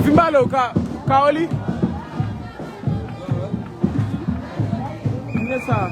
Fimbalo Kaoli. Nessa.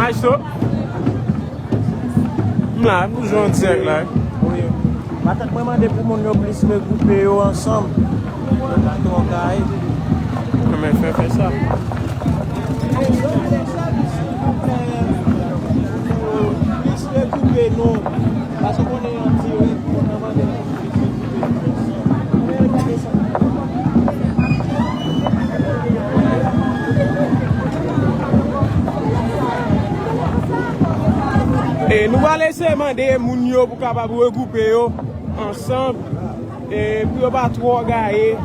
Maestro. Là, nous jouons en direct là. Oui. Maintenant, je demande pour mon plus regrouper ensemble. Comment faire ça? Plus regrouper nous. Parce qu'on est en théorie, on demande Et nous allons laisser demander moun yo pour capable regrouper yo ensemble et pour pas trop regarder.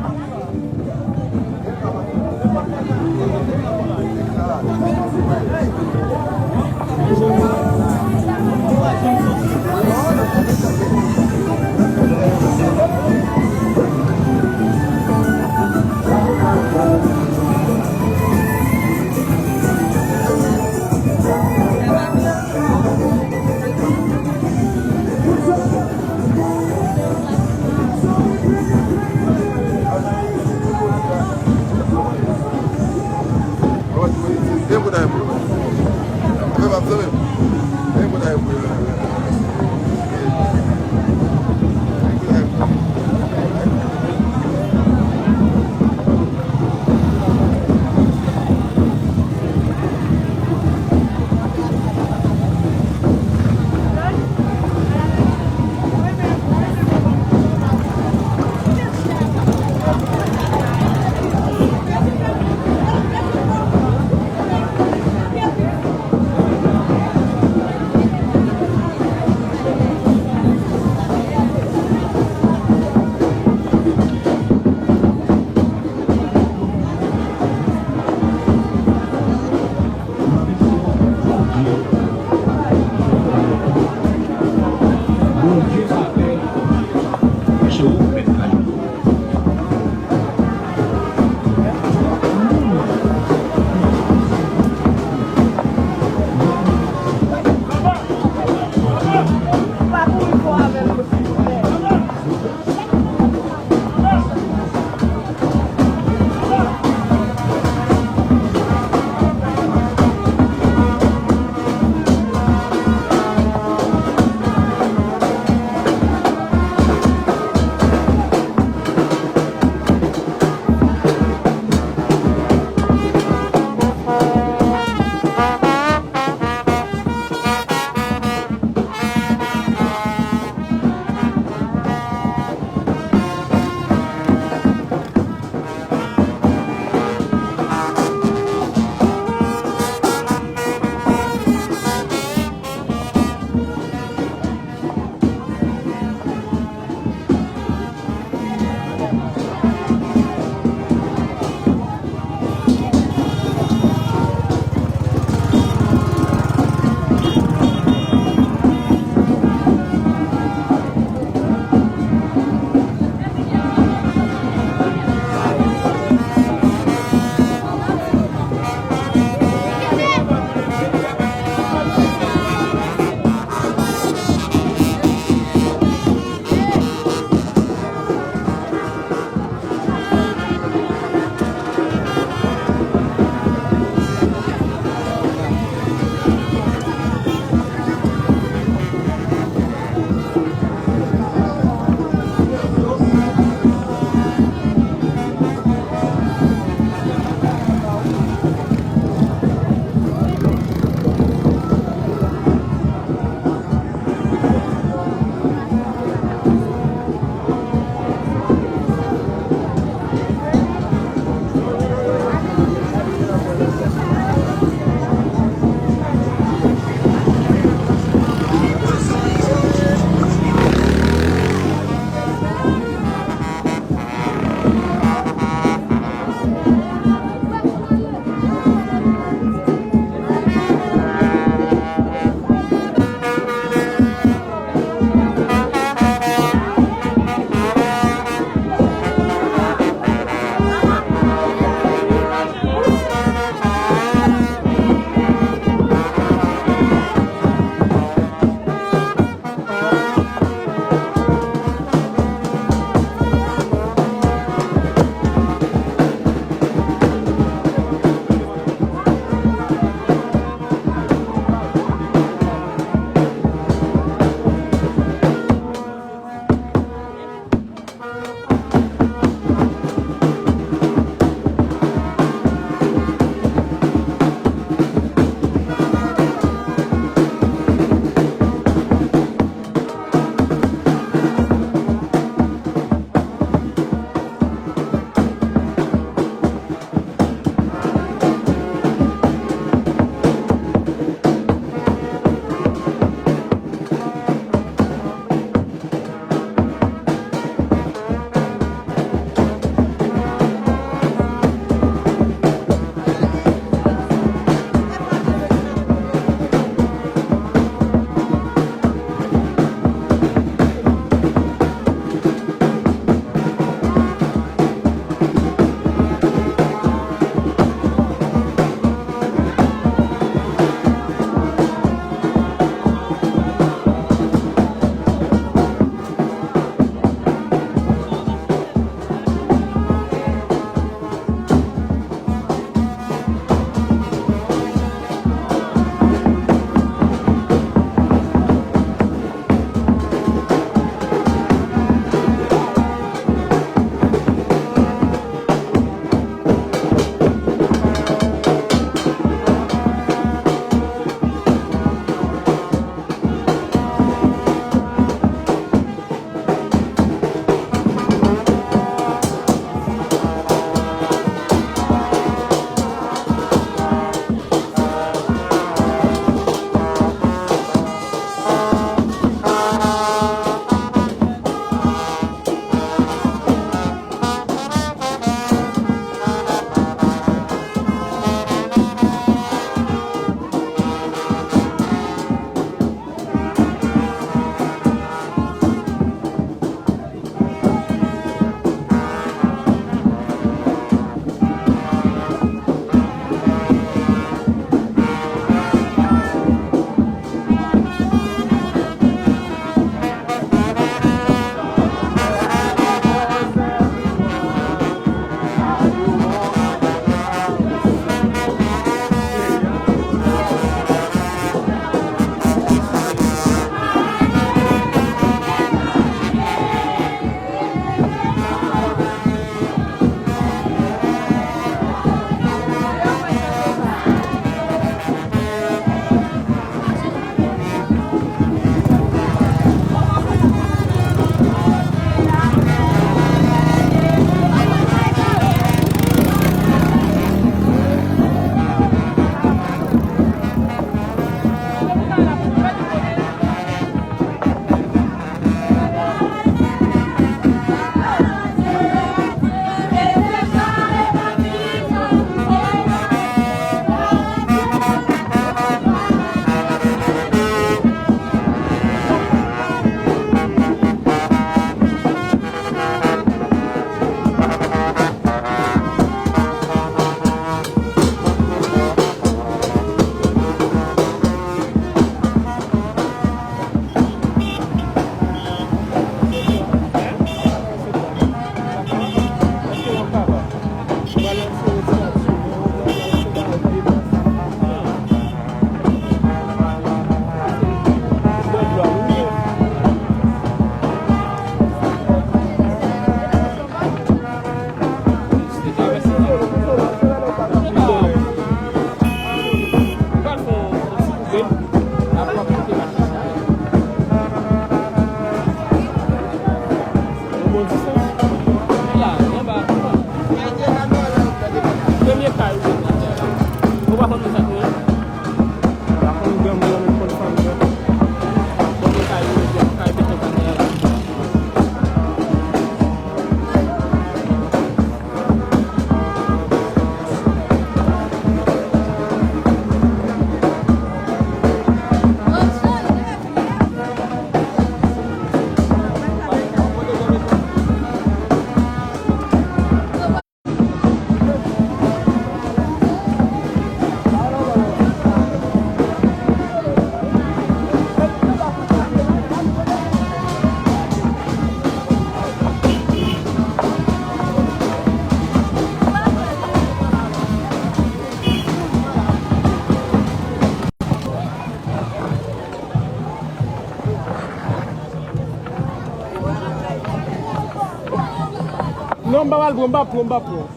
couper. Après, on va couper la là, on va. Premier cas, on va prendre ça. Non, on va pour.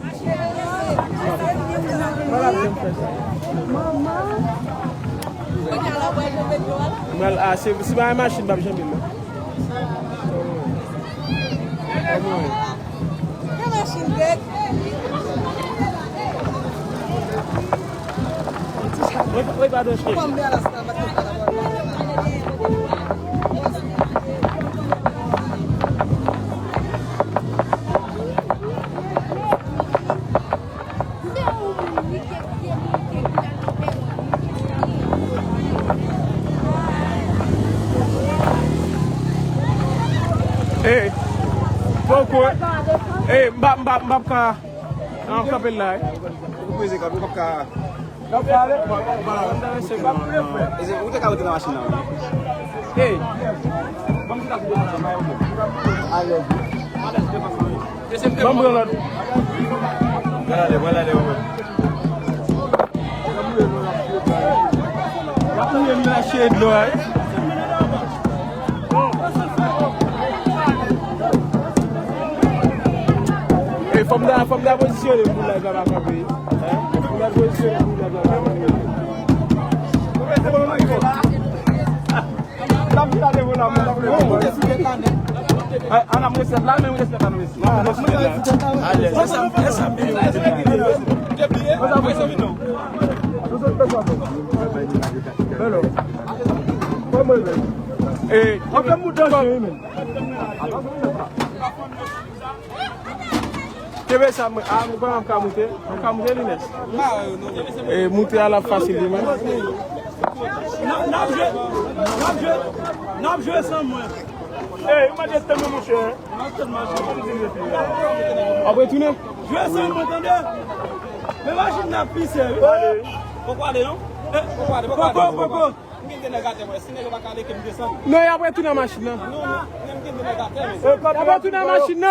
C'est pas une machine, pas jamais. Oui, pardon, Eh, pourquoi? Eh, mbapka. On s'appelle là. Vous pouvez dire mbapka. Vous êtes la machine là. Eh, comme ça vous allez. Voilà. From that position, vous l'avez pas capé. From that position, vous l'avez pas capé. Et monter à la facile. Non, je vais sans moi. Eh, il m'a dit que mon cher. Après tourner. Je vais sans moi, attendez. Mais machine n'a plus sérieux. Pourquoi aller non? Pourquoi? Non, après tourner la machine. Non, après tourner la machine.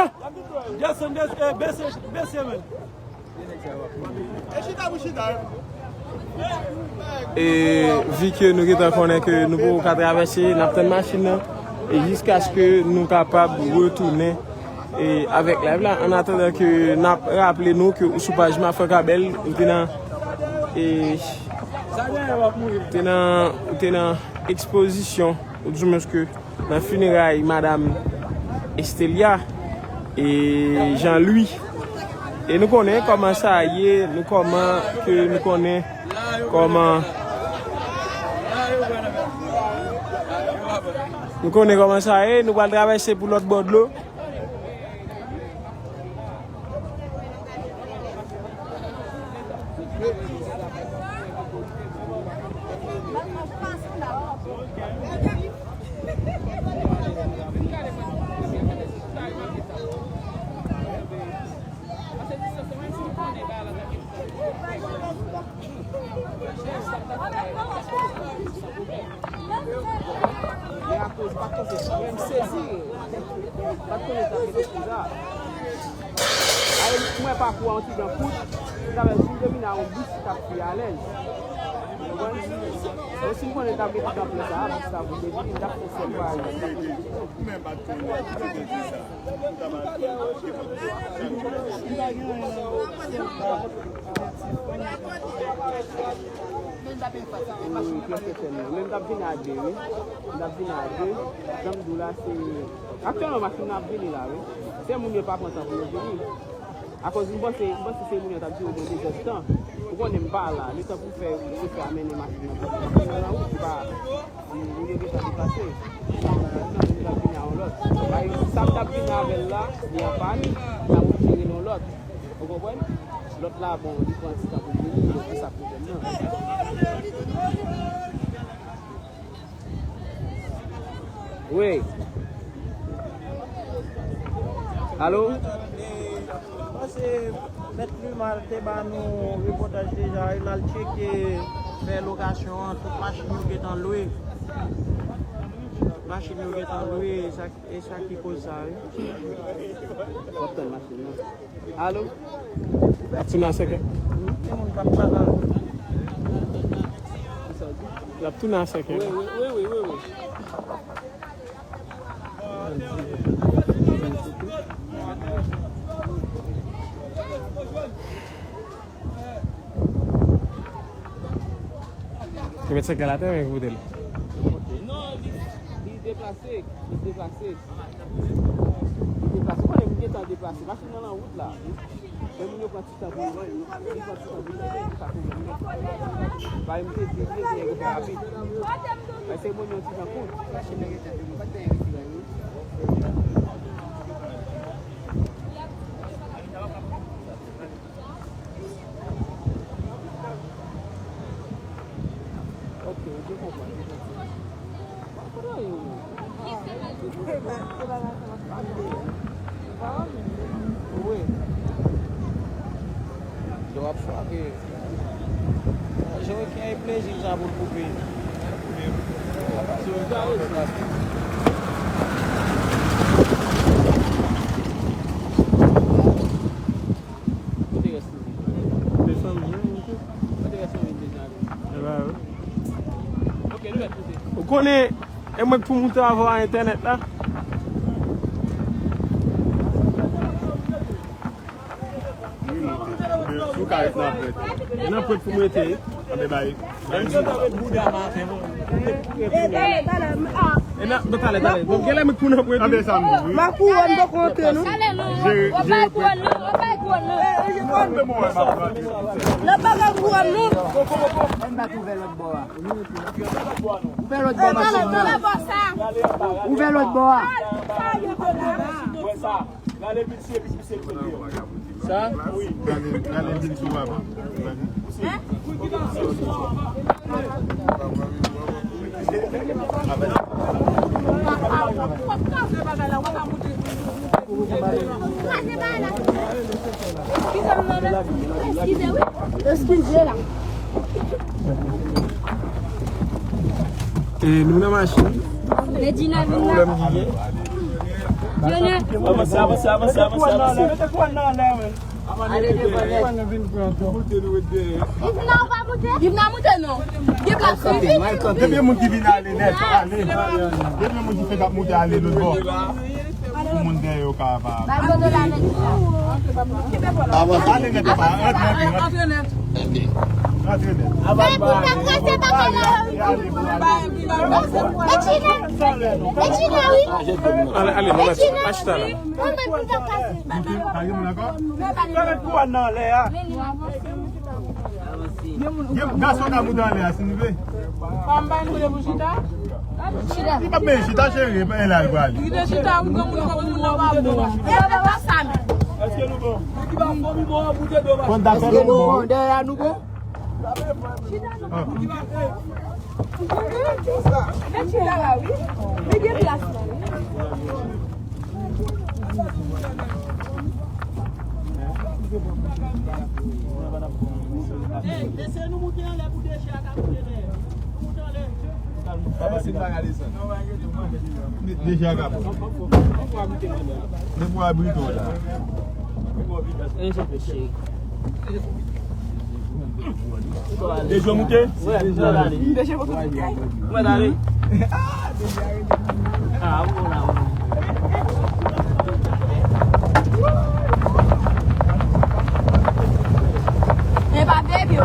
Et vu que nous connaissons que nous pouvons traverser notre machine et jusqu'à ce que nous soyons capables de retourner et avec la vie en attendant que nous rappelons que le soupage m'a fait cabelle et dans exposition du moins que dans la funéraille madame Estelia et Jean-Louis. Et nous connaissons comment ça y est, nous connaissons comment ça y est, nous allons traverser pour l'autre bord de l'eau. Moi pas pour un petit dans foot, j'avais une demi à un bus qui a pris à l'aise. Aussi on est d'abord dans place ça vous dit une date pour c'est pas Actuellement, machine n'a pas là, oui. C'est mon n'est pas content pour le venir. À cause du boss, c'est mon n'est pas dit au bout de temps. Pourquoi on n'aime pas là? Le temps pour faire amener les machines. Vous devez pas dépasser. Ça me tape avec là, il n'y a pas de ça vous tirer dans l'autre. Vous comprenez? L'autre là, bon, il prend un petit temps pour venir, il ça pour oui. Allô? C'est mettre plus mal, nous reportage déjà, il a checké, faire location, toute machine qui est en loué. Machine qui est en loué, et ça qui cause ça. Allô? Tu n'as pas la tout n'a pas Oui. Tu mets ça à la terre avec vous d'elle. Non, il est déplacé. Pourquoi il est déplacé? Machine dans la route là. Le milieu quand tu t'as besoin, il faut rapide. C'est bon, il y a ok, je comprends. Oui. Je vais frapper. J'aurais qu'un plaisir ça pour couper. Vous connaissez, et moi pour monter à voir Internet là. Il y a pour monter. Ouvert l'autre bord. Ça? Oui. Excusez là. Et nous avons machine. Les dynamiques. Allez, achetez là. Laissez-nous monter en l'air pour déchirer à monter Déjà, Déjà monté? Oui, déjà monté. Ouais, d'aller. Ah, voilà. Eh bah, baby,